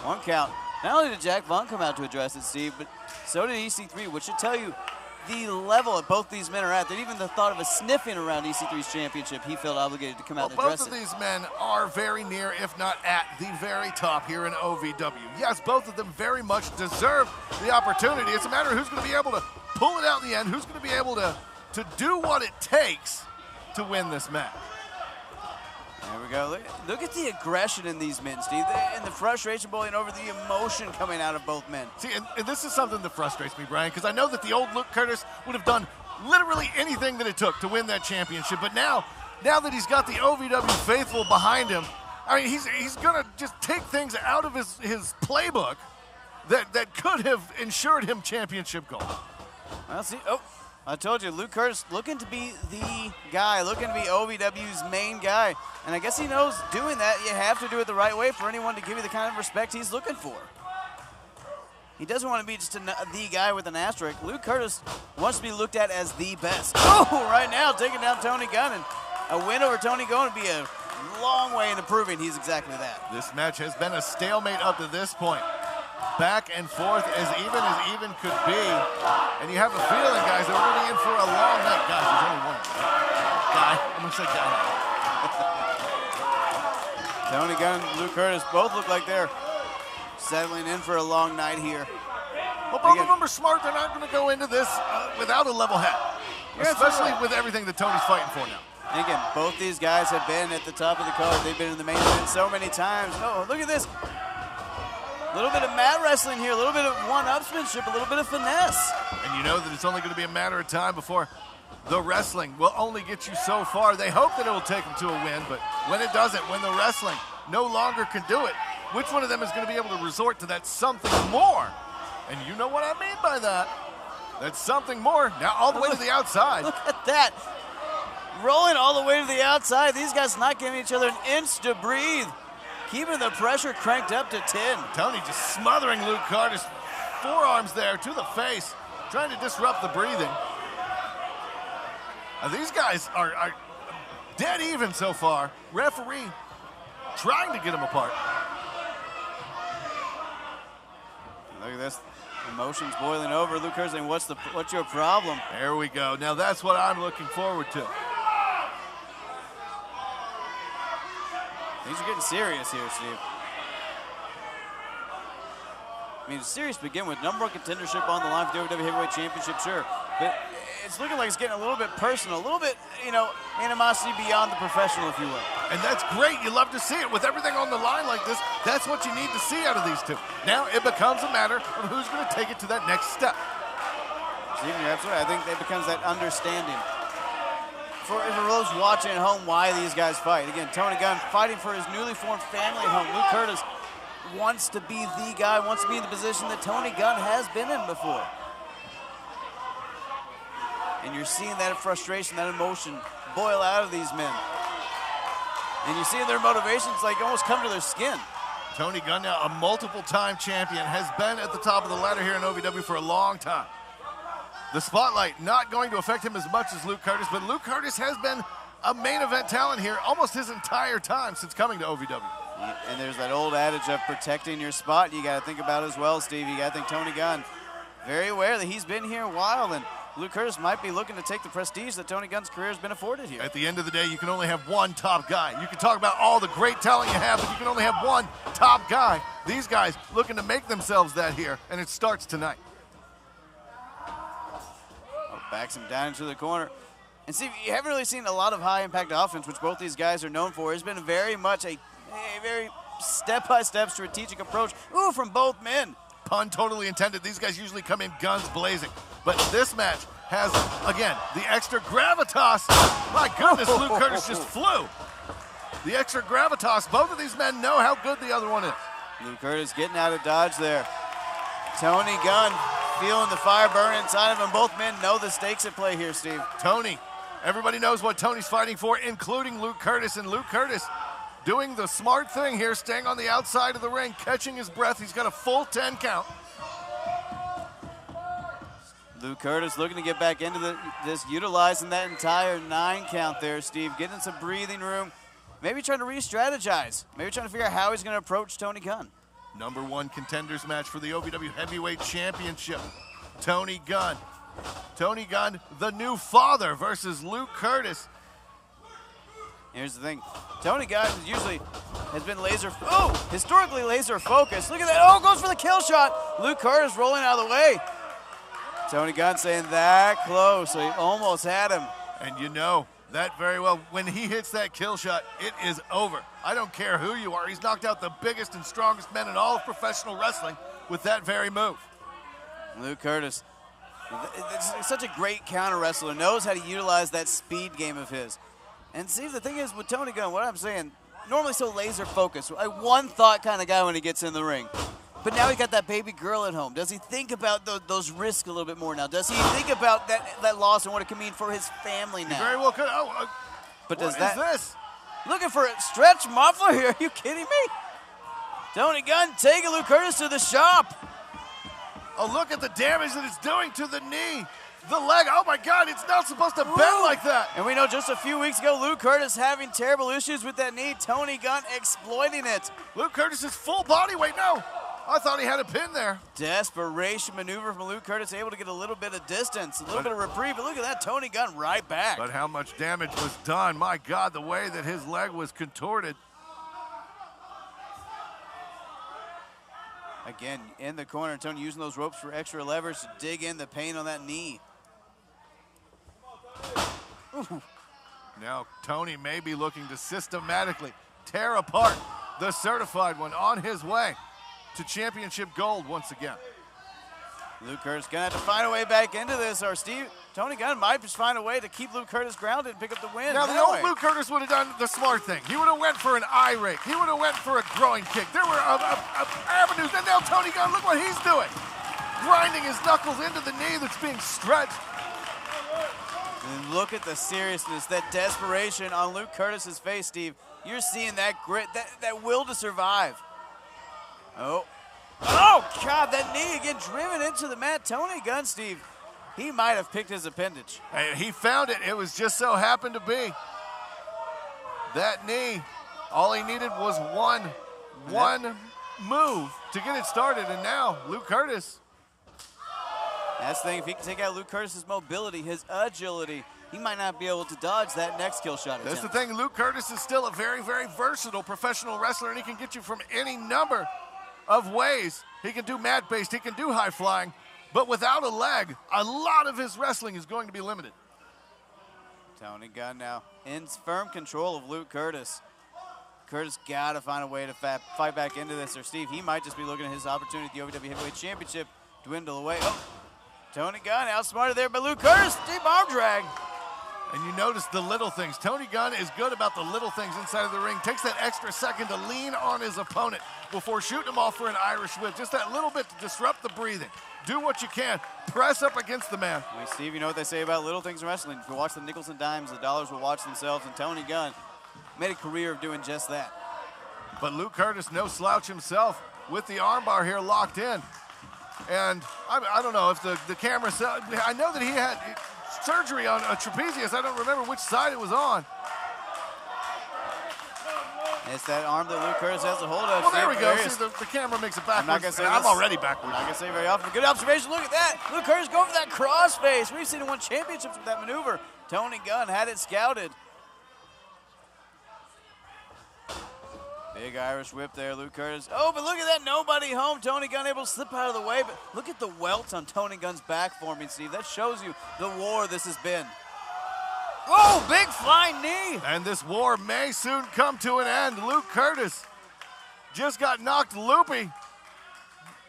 One count. Not only did Jack Vaughn come out to address it, Steve, but so did EC3, which should tell you the level that both these men are at. That even the thought of a sniffing around EC3's championship, he felt obligated to come out and address both of these men are very near, if not at, the very top here in OVW. Yes, both of them very much deserve the opportunity. It's a matter of who's going to be able to pull it out in the end, who's going to be able to do what it takes to win this match. There we go. Look at the aggression in these men, Steve, and the frustration boiling over, the emotion coming out of both men. See, and this is something that frustrates me, Brian, because I know that the old Luke Curtis would have done literally anything that it took to win that championship, but now that he's got the OVW faithful behind him, I mean, he's going to just take things out of his playbook that could have ensured him championship gold. Well, see, I told you, Luke Curtis looking to be the guy, looking to be OVW's main guy. And I guess he knows doing that, you have to do it the right way for anyone to give you the kind of respect he's looking for. He doesn't want to be just the guy with an asterisk. Luke Curtis wants to be looked at as the best. Oh, right now, taking down Tony Gunn. And a win over Tony Gunn would be a long way into proving he's exactly that. This match has been a stalemate up to this point. Back and forth as even could be. And you have a feeling, guys, that we're going to be in for a long night. Guys, there's only one guy. I'm going to say guy. Tony Gunn and Luke Curtis both look like they're settling in for a long night here. Well, both of them are smart. They're not going to go into this without a level head. Especially with everything that Tony's fighting for now. And again, both these guys have been at the top of the card. They've been in the main event so many times. Oh, look at this. A little bit of mat wrestling here, a little bit of one-upsmanship, a little bit of finesse. And you know that it's only going to be a matter of time before the wrestling will only get you so far. They hope that it will take them to a win, but when it doesn't, when the wrestling no longer can do it, which one of them is going to be able to resort to that something more? And you know what I mean by that. That's something more. Now all the way to the outside. Look at that. Rolling all the way to the outside. These guys not giving each other an inch to breathe. Keeping the pressure cranked up to 10. Tony just smothering Luke Curtis. Forearms there to the face, trying to disrupt the breathing. Now, these guys are dead even so far. Referee trying to get them apart. Look at this. Emotions boiling over. Luke Curtis saying, what's your problem? There we go. Now that's what I'm looking forward to. Things are getting serious here, Steve. I mean, it's serious to begin with. #1 contendership on the line for the OVW Heavyweight Championship, sure. But it's looking like it's getting a little bit personal, a little bit, animosity beyond the professional, if you will. And that's great. You love to see it. With everything on the line like this, that's what you need to see out of these two. Now it becomes a matter of who's going to take it to that next step. Stephen, you're absolutely right. I think it becomes that understanding. For those watching at home, why these guys fight. Again, Tony Gunn fighting for his newly formed family at home. Luke Curtis wants to be the guy, wants to be in the position that Tony Gunn has been in before. And you're seeing that frustration, that emotion boil out of these men. And you're seeing their motivations like almost come to their skin. Tony Gunn, now a multiple-time champion, has been at the top of the ladder here in OVW for a long time. The spotlight not going to affect him as much as Luke Curtis, but Luke Curtis has been a main event talent here almost his entire time since coming to OVW. And there's that old adage of protecting your spot you got to think about as well, Steve. You got to think Tony Gunn, very aware that he's been here a while, and Luke Curtis might be looking to take the prestige that Tony Gunn's career has been afforded here. At the end of the day, you can only have one top guy. You can talk about all the great talent you have, but you can only have one top guy. These guys looking to make themselves that here, and it starts tonight. Backs him down into the corner. And see, you haven't really seen a lot of high-impact offense, which both these guys are known for. It's been very much a very step-by-step strategic approach. Ooh, from both men. Pun totally intended. These guys usually come in guns blazing. But this match has, again, the extra gravitas. My goodness, Luke Curtis just flew. The extra gravitas. Both of these men know how good the other one is. Luke Curtis getting out of dodge there. Tony Gunn feeling the fire burn inside of him. Both men know the stakes at play here, Steve. Tony. Everybody knows what Tony's fighting for, including Luke Curtis. And Luke Curtis doing the smart thing here, staying on the outside of the ring, catching his breath. He's got a full 10 count. Luke Curtis looking to get back into this, utilizing that entire 9 count there, Steve. Getting some breathing room. Maybe trying to re-strategize. Maybe trying to figure out how he's going to approach Tony Gunn. Number 1 contenders match for the OVW Heavyweight Championship. Tony Gunn. Tony Gunn, the new father, versus Luke Curtis. Here's the thing. Tony Gunn has been historically laser focused. Look at that. Oh, goes for the kill shot. Luke Curtis rolling out of the way. Tony Gunn saying that close, so he almost had him. And you know that very well. When he hits that kill shot, it is over. I don't care who you are. He's knocked out the biggest and strongest men in all of professional wrestling with that very move. Luke Curtis, such a great counter wrestler, knows how to utilize that speed game of his. And see, the thing is with Tony Gunn, what I'm saying, normally so laser focused, a one thought kind of guy when he gets in the ring. But now he got that baby girl at home. Does he think about those risks a little bit more now? Does he think about that loss and what it can mean for his family now? He very well could. But what is this? Looking for a stretch muffler here. Are you kidding me? Tony Gunn taking Luke Curtis to the shop. Oh, look at the damage that it's doing to the knee. The leg, oh my God, it's not supposed to bend like that. And we know just a few weeks ago, Luke Curtis having terrible issues with that knee. Tony Gunn exploiting it. Luke Curtis is full body weight. No, I thought he had a pin there. Desperation maneuver from Luke Curtis, able to get a little bit of distance, a little bit of reprieve. But look at that, Tony Gunn right back. But how much damage was done? My God, the way that his leg was contorted. Again, in the corner, Tony using those ropes for extra leverage to dig in the pain on that knee. Ooh. Now Tony may be looking to systematically tear apart the certified one on his way to championship gold once again. Luke Curtis gonna have to find a way back into this, or Tony Gunn might just find a way to keep Luke Curtis grounded and pick up the win. Now the old Luke Curtis would have done the smart thing. He would have went for an eye rake. He would have went for a groin kick. There were avenues, and now Tony Gunn, look what he's doing. Grinding his knuckles into the knee that's being stretched. And look at the seriousness, that desperation on Luke Curtis's face, Steve. You're seeing that grit, that will to survive. Oh, God, that knee again driven into the mat. Tony Gunn, Steve, he might have picked his appendage. Hey, he found it. It was just so happened to be. That knee, all he needed was one move to get it started, and now Luke Curtis. That's the thing, if he can take out Luke Curtis's mobility, his agility, he might not be able to dodge that next kill shot attempt. That's the thing, Luke Curtis is still a very, very versatile professional wrestler, and he can get you from any number of ways. He can do mat-based, he can do high flying, but without a leg, a lot of his wrestling is going to be limited. Tony Gunn now in firm control of Luke Curtis. Curtis got to find a way to fight back into this, or Steve, he might just be looking at his opportunity at the OVW Heavyweight Championship dwindle away. Oh, Tony Gunn outsmarted there by Luke Curtis, deep arm drag. And you notice the little things. Tony Gunn is good about the little things inside of the ring. Takes that extra second to lean on his opponent before shooting him off for an Irish whip. Just that little bit to disrupt the breathing. Do what you can. Press up against the man. Hey, Steve, you know what they say about little things in wrestling. If you watch the nickels and dimes, the dollars will watch themselves. And Tony Gunn made a career of doing just that. But Luke Curtis, no slouch himself, with the armbar here locked in. And I don't know if the camera saw, I know that he had surgery on a trapezius. I don't remember which side it was on. It's that arm that Luke Curtis has a hold of. Well, there we go. See, the camera makes it backwards. I'm not gonna say I'm already backwards. I'm not going to say very often. Good observation. Look at that. Luke Curtis going for that crossface. We've seen him win championships with that maneuver. Tony Gunn had it scouted. Big Irish whip there, Luke Curtis. Oh, but look at that, nobody home. Tony Gunn able to slip out of the way, but look at the welts on Tony Gunn's back forming, Steve. That shows you the war this has been. Oh, big flying knee. And this war may soon come to an end. Luke Curtis just got knocked loopy.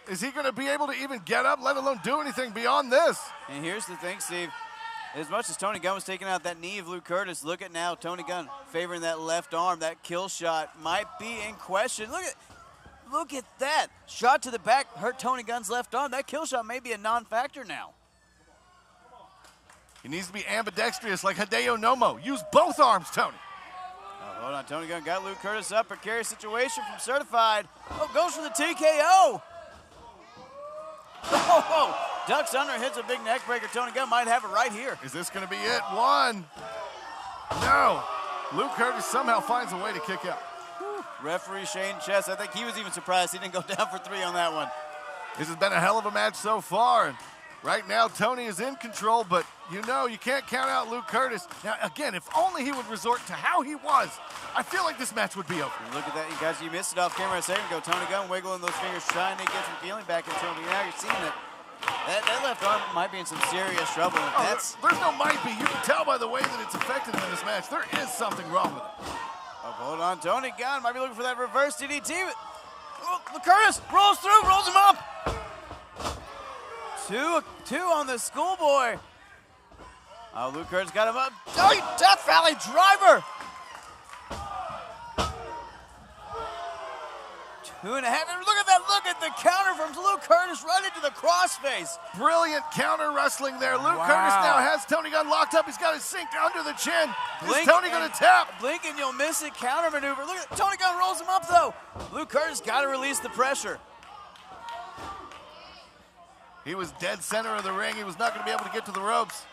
Is he going to be able to even get up, let alone do anything beyond this? And here's the thing, Steve. As much as Tony Gunn was taking out that knee of Luke Curtis, look at now Tony Gunn favoring that left arm. That kill shot might be in question. Look at that. Shot to the back hurt Tony Gunn's left arm. That kill shot may be a non-factor now. He needs to be ambidextrous like Hideo Nomo. Use both arms, Tony. Oh, hold on, Tony Gunn got Luke Curtis up. Precarious situation from Certified. Oh, goes for the TKO. Oh, Ducks under, hits a big neck breaker. Tony Gunn might have it right here. Is this going to be it? One. No. Luke Curtis somehow finds a way to kick out. Referee Shane Chess, I think he was even surprised he didn't go down for 3 on that one. This has been a hell of a match so far. And right now, Tony is in control, but you know you can't count out Luke Curtis. Now, again, if only he would resort to how he was, I feel like this match would be over. Look at that, you guys, you missed it off camera a second ago. Tony Gunn wiggling those fingers, trying to get some feeling back into him. Now you're seeing it. That left arm might be in some serious trouble. There's no might be. You can tell by the way that it's affected him in this match. There is something wrong with it. Oh, hold on, Tony Gunn might be looking for that reverse DDT. But Curtis rolls through, rolls him up. Two on the schoolboy. Oh, Luke Curtis got him up. Oh, Death Valley driver. 2.5. And look at that. Look at the counter from Luke Curtis right into the crossface. Brilliant counter wrestling there. Luke Curtis now has Tony Gunn locked up. He's got it synced under the chin. Is Tony going to tap? Blink and you'll miss it. Counter maneuver. Look at Tony Gunn rolls him up though. Luke Curtis got to release the pressure. He was dead center of the ring. He was not going to be able to get to the ropes.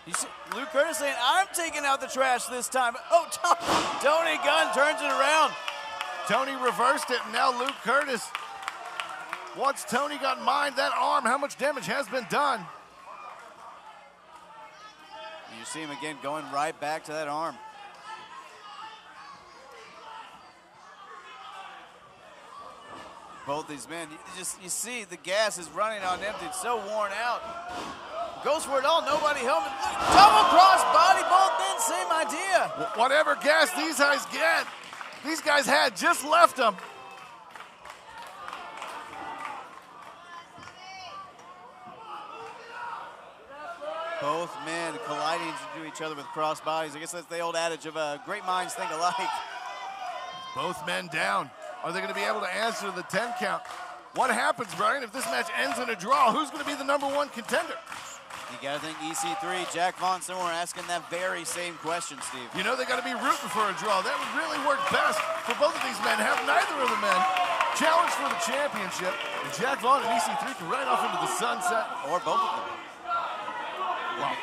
Luke Curtis saying, I'm taking out the trash this time. Oh, Tony Gunn turns it around. Tony reversed it, and now Luke Curtis. Once Tony got mined, that arm, how much damage has been done? You see him again going right back to that arm. Both these men, you see the gas is running on empty. It's so worn out. Goes for it all, nobody home. Double cross body, both men, same idea. Whatever gas these guys get, these guys had just left them. Both men colliding into each other with cross bodies. I guess that's the old adage of great minds think alike. Both men down. Are they going to be able to answer the 10 count? What happens, Brian, if this match ends in a draw? Who's going to be the #1 contender? You got to think EC3, Jack Vaughn somewhere asking that very same question, Steve. You know they got to be rooting for a draw. That would really work best for both of these men. Have neither of the men challenge for the championship. And Jack Vaughn and EC3 can ride off into the sunset. Or both of them. Well,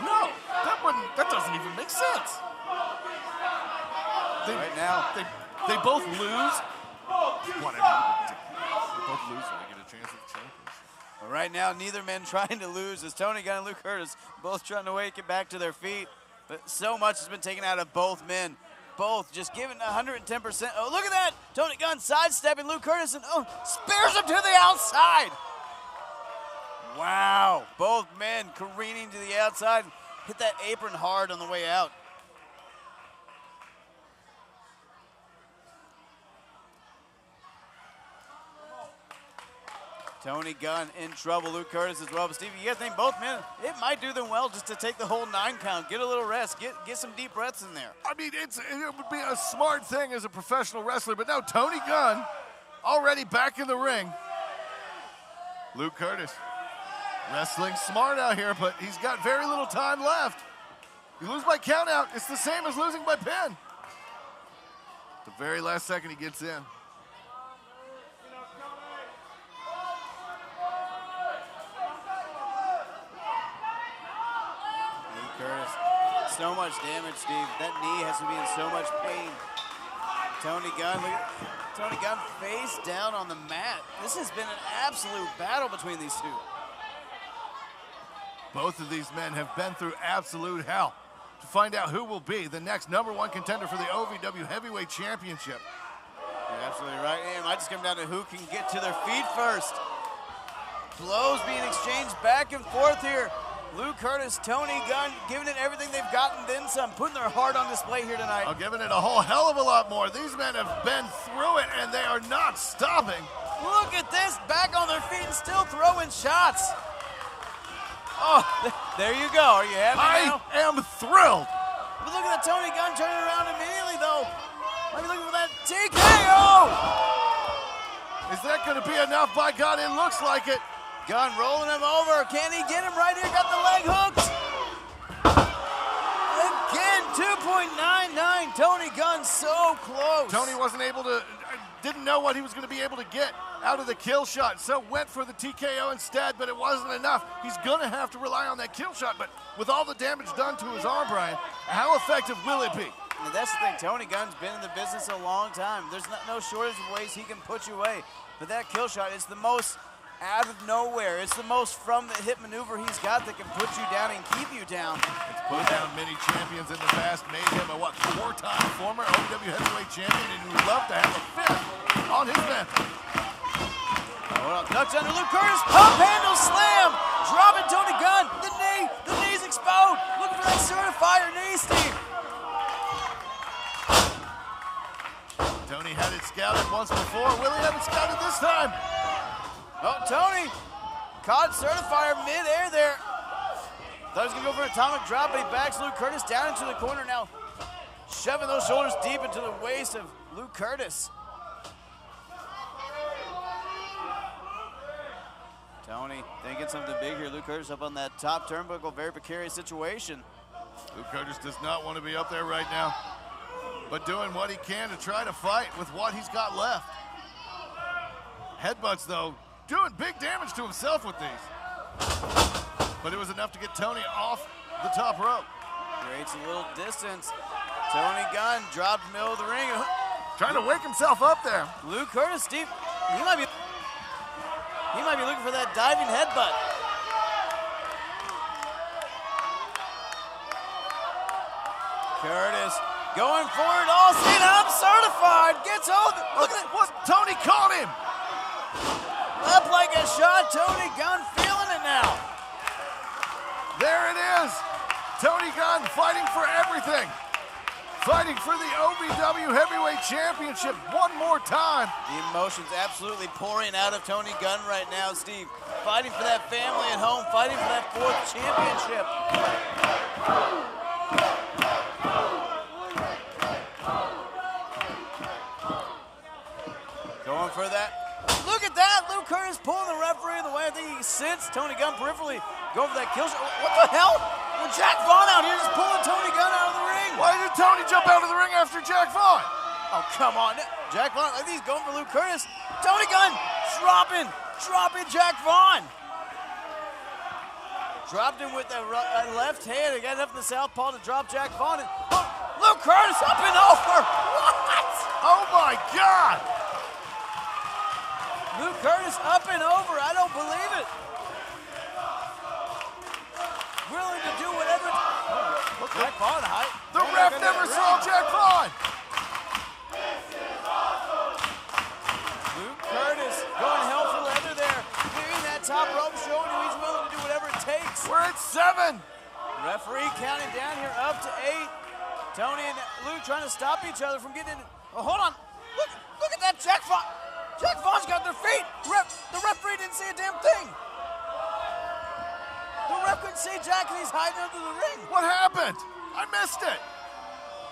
no, that doesn't even make sense. Right now. They both lose. Whatever. They both lose when they get a chance at the championship. But right now, neither man trying to lose as Tony Gunn and Luke Curtis both trying to wake it back to their feet. But so much has been taken out of both men. Both just giving 110%. Oh, look at that. Tony Gunn sidestepping Luke Curtis and spears him to the outside. Wow. Both men careening to the outside. Hit that apron hard on the way out. Tony Gunn in trouble, Luke Curtis as well. But Steve, you got to think both men, it might do them well just to take the whole 9 count, get a little rest, get some deep breaths in there. I mean, it would be a smart thing as a professional wrestler, but now Tony Gunn already back in the ring. Luke Curtis wrestling smart out here, but he's got very little time left. You lose by count out, it's the same as losing by pin. The very last second he gets in. Curtis, so much damage, Steve. That knee has to be in so much pain. Tony Gunn, Tony Gunn face down on the mat. This has been an absolute battle between these two. Both of these men have been through absolute hell to find out who will be the next #1 contender for the OVW Heavyweight Championship. You're absolutely right. It might just come down to who can get to their feet first. Blows being exchanged back and forth here. Luke Curtis, Tony Gunn, giving it everything they've gotten, then some, putting their heart on display here tonight. I'm giving it a whole hell of a lot more. These men have been through it, and they are not stopping. Look at this, back on their feet and still throwing shots. Oh, there you go. Are you happy now? I am thrilled. But look at that Tony Gunn turning around immediately, though. Maybe looking for that TKO. Is that going to be enough? By God, it looks like it. Gunn rolling him over. Can he get him right here? Got the leg hooked. Again, 2.99. Tony Gunn so close. Tony wasn't able to, didn't know what he was going to be able to get. out of the kill shot, so went for the TKO instead, but it wasn't enough. He's gonna have to rely on that kill shot, but with all the damage done to his arm, Brian, how effective will it be? And that's the thing, Tony Gunn's been in the business a long time. There's no shortage of ways he can put you away, but that kill shot is the most out of nowhere. It's the most from the hip maneuver he's got that can put you down and keep you down. It's put down many champions in the past, made him a, four-time former OVW heavyweight champion, and would love to have a fifth on his mantle. Hold on, ducks under Luke Curtis, pump handle slam, dropping Tony Gunn, the knee's exposed, looking for that certifier knee, Steve. Tony had it scouted once before, will he have it scouted this time? Oh, Tony caught certifier mid-air there. Thought he was gonna go for an atomic drop, but he backs Luke Curtis down into the corner now, shoving those shoulders deep into the waist of Luke Curtis. Tony thinking something big here. Luke Curtis up on that top turnbuckle, very precarious situation. Luke Curtis does not want to be up there right now, but doing what he can to try to fight with what he's got left. Headbutts, though, doing big damage to himself with these. But it was enough to get Tony off the top rope. Creates a little distance. Tony Gunn dropped in the middle of the ring. Trying to wake himself up there. Luke Curtis, Steve, he might be looking for that diving headbutt. Curtis going for it all. Cena, I'm certified. Gets over. Look at what Tony caught him. Up like a shot. Tony Gunn feeling it now. There it is. Tony Gunn fighting for everything. Fighting for the OVW Heavyweight Championship one more time. The emotions absolutely pouring out of Tony Gunn right now, Steve. Fighting for that family at home, fighting for that 4th championship. Going for that. Look at that, Luke Curtis pulling the referee the way. I think he sensed Tony Gunn peripherally going for that kill shot. What the hell? Well, Jack Vaughn out here just pulling Tony Gunn out of the ring. Why did Tony jump out of the ring after Jack Vaughn? Oh, come on. Jack Vaughn, I think he's going for Luke Curtis. Tony Gunn dropping Jack Vaughn. Dropped him with that left hand. He got enough in the southpaw to drop Jack Vaughn. And Luke Curtis up and over. What? Oh, my God. Luke Curtis up and over. I don't believe it. Willing to do whatever. Jack Vaughn height. The ref never saw Jack Vaughn. Luke Curtis going hell for leather there. Clearing that top rope, showing you he's willing to do whatever it takes. We're at 7. Referee counting down here up to 8. Tony and Luke trying to stop each other from getting in. Oh, hold on. Look at that Jack Vaughn. Jack Vaughn's got their feet. The referee didn't see a damn thing. The ref couldn't see Jack and he's hiding under the ring. What happened? I missed it.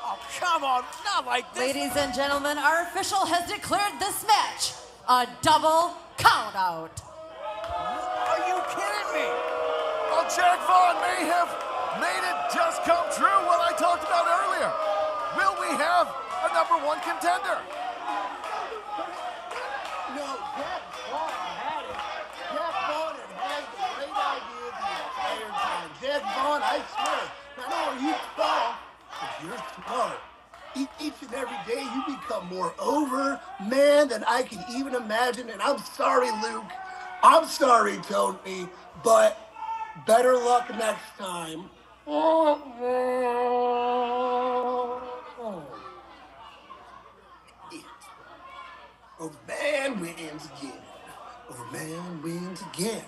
Oh, come on. Not like this. Ladies and gentlemen, our official has declared this match a double countout. Are you kidding me? Well, Jack Vaughn may have made it just come true what I talked about earlier. Will we have a #1 contender? No, Jack Vaughn had it. Jack Vaughn had the great idea the entire time. Jack Vaughn, I swear, not only are you tall, but you're smart. Each and every day you become more over man than I can even imagine. And I'm sorry, Luke. I'm sorry, Tony. But better luck next time. Overman wins again. Overman wins again.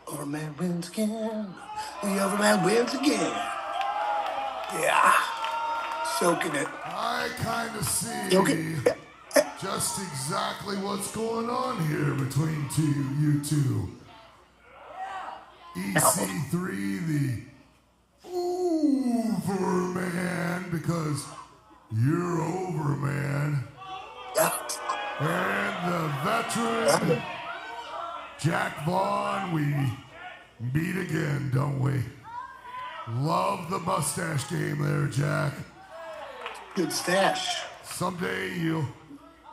Overman wins again. The Overman wins again. Yeah. Soaking it. I kind of see just exactly what's going on here between you two. EC3, the Overman, because you're Overman. And the veteran, Jack Vaughn, we meet again, don't we? Love the mustache game there, Jack. Good stash. Someday you'll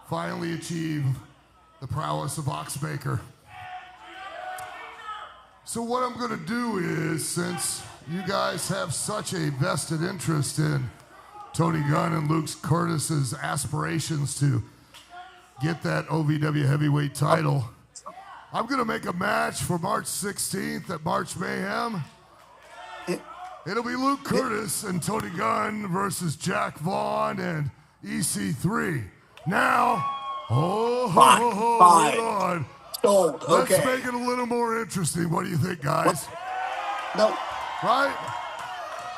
finally achieve the prowess of Ox Baker. So what I'm going to do is, since you guys have such a vested interest in Tony Gunn and Luke Curtis's aspirations to get that OVW heavyweight title, I'm going to make a match for March 16th at March Mayhem. It'll be Luke Curtis and Tony Gunn versus Jack Vaughn and EC3. Now, hold on. Sold. Let's Okay. make it a little more interesting. What do you think, guys? No. Right?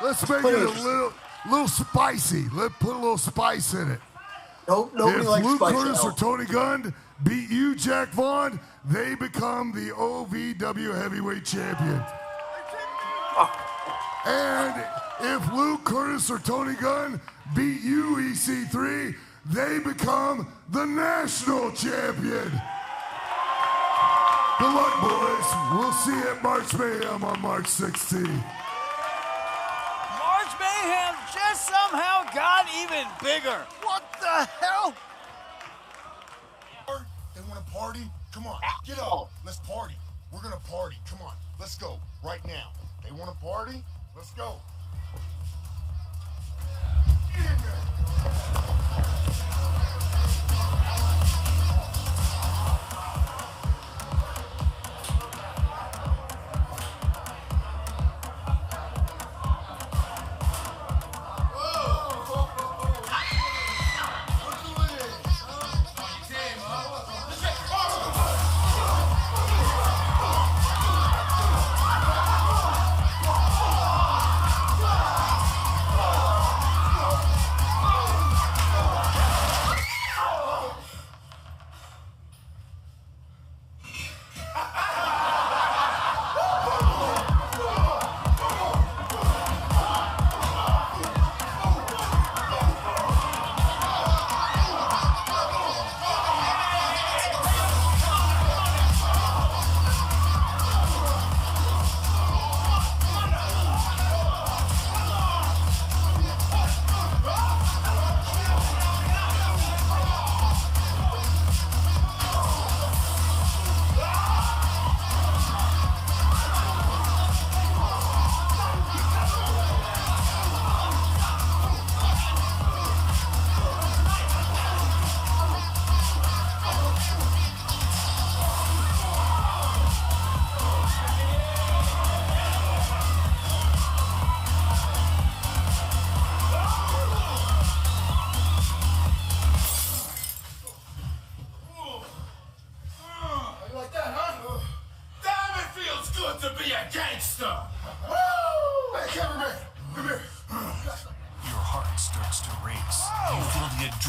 Let's make it a little spicy. Let's put a little spice in it. Nope, nobody likes Luke spice. Curtis or Tony Gunn beat you, Jack Vaughn, they become the OVW heavyweight champion. And if Luke Curtis or Tony Gunn beat you, EC3, they become the national champion. Good luck, boys. We'll see you at March Mayhem on March 16th. March Mayhem just somehow got even bigger. What the hell? They want to party? Come on, get up. Let's party. We're going to party. Come on, let's go right now. They want to party? Let's go. Get in there.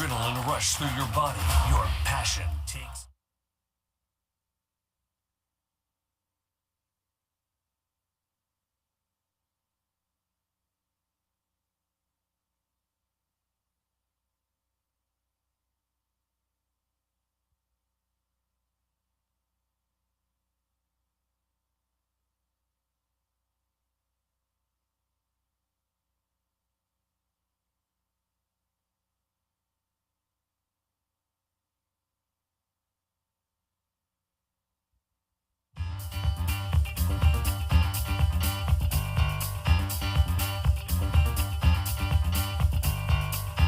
Adrenaline rush through your body. Your passion takes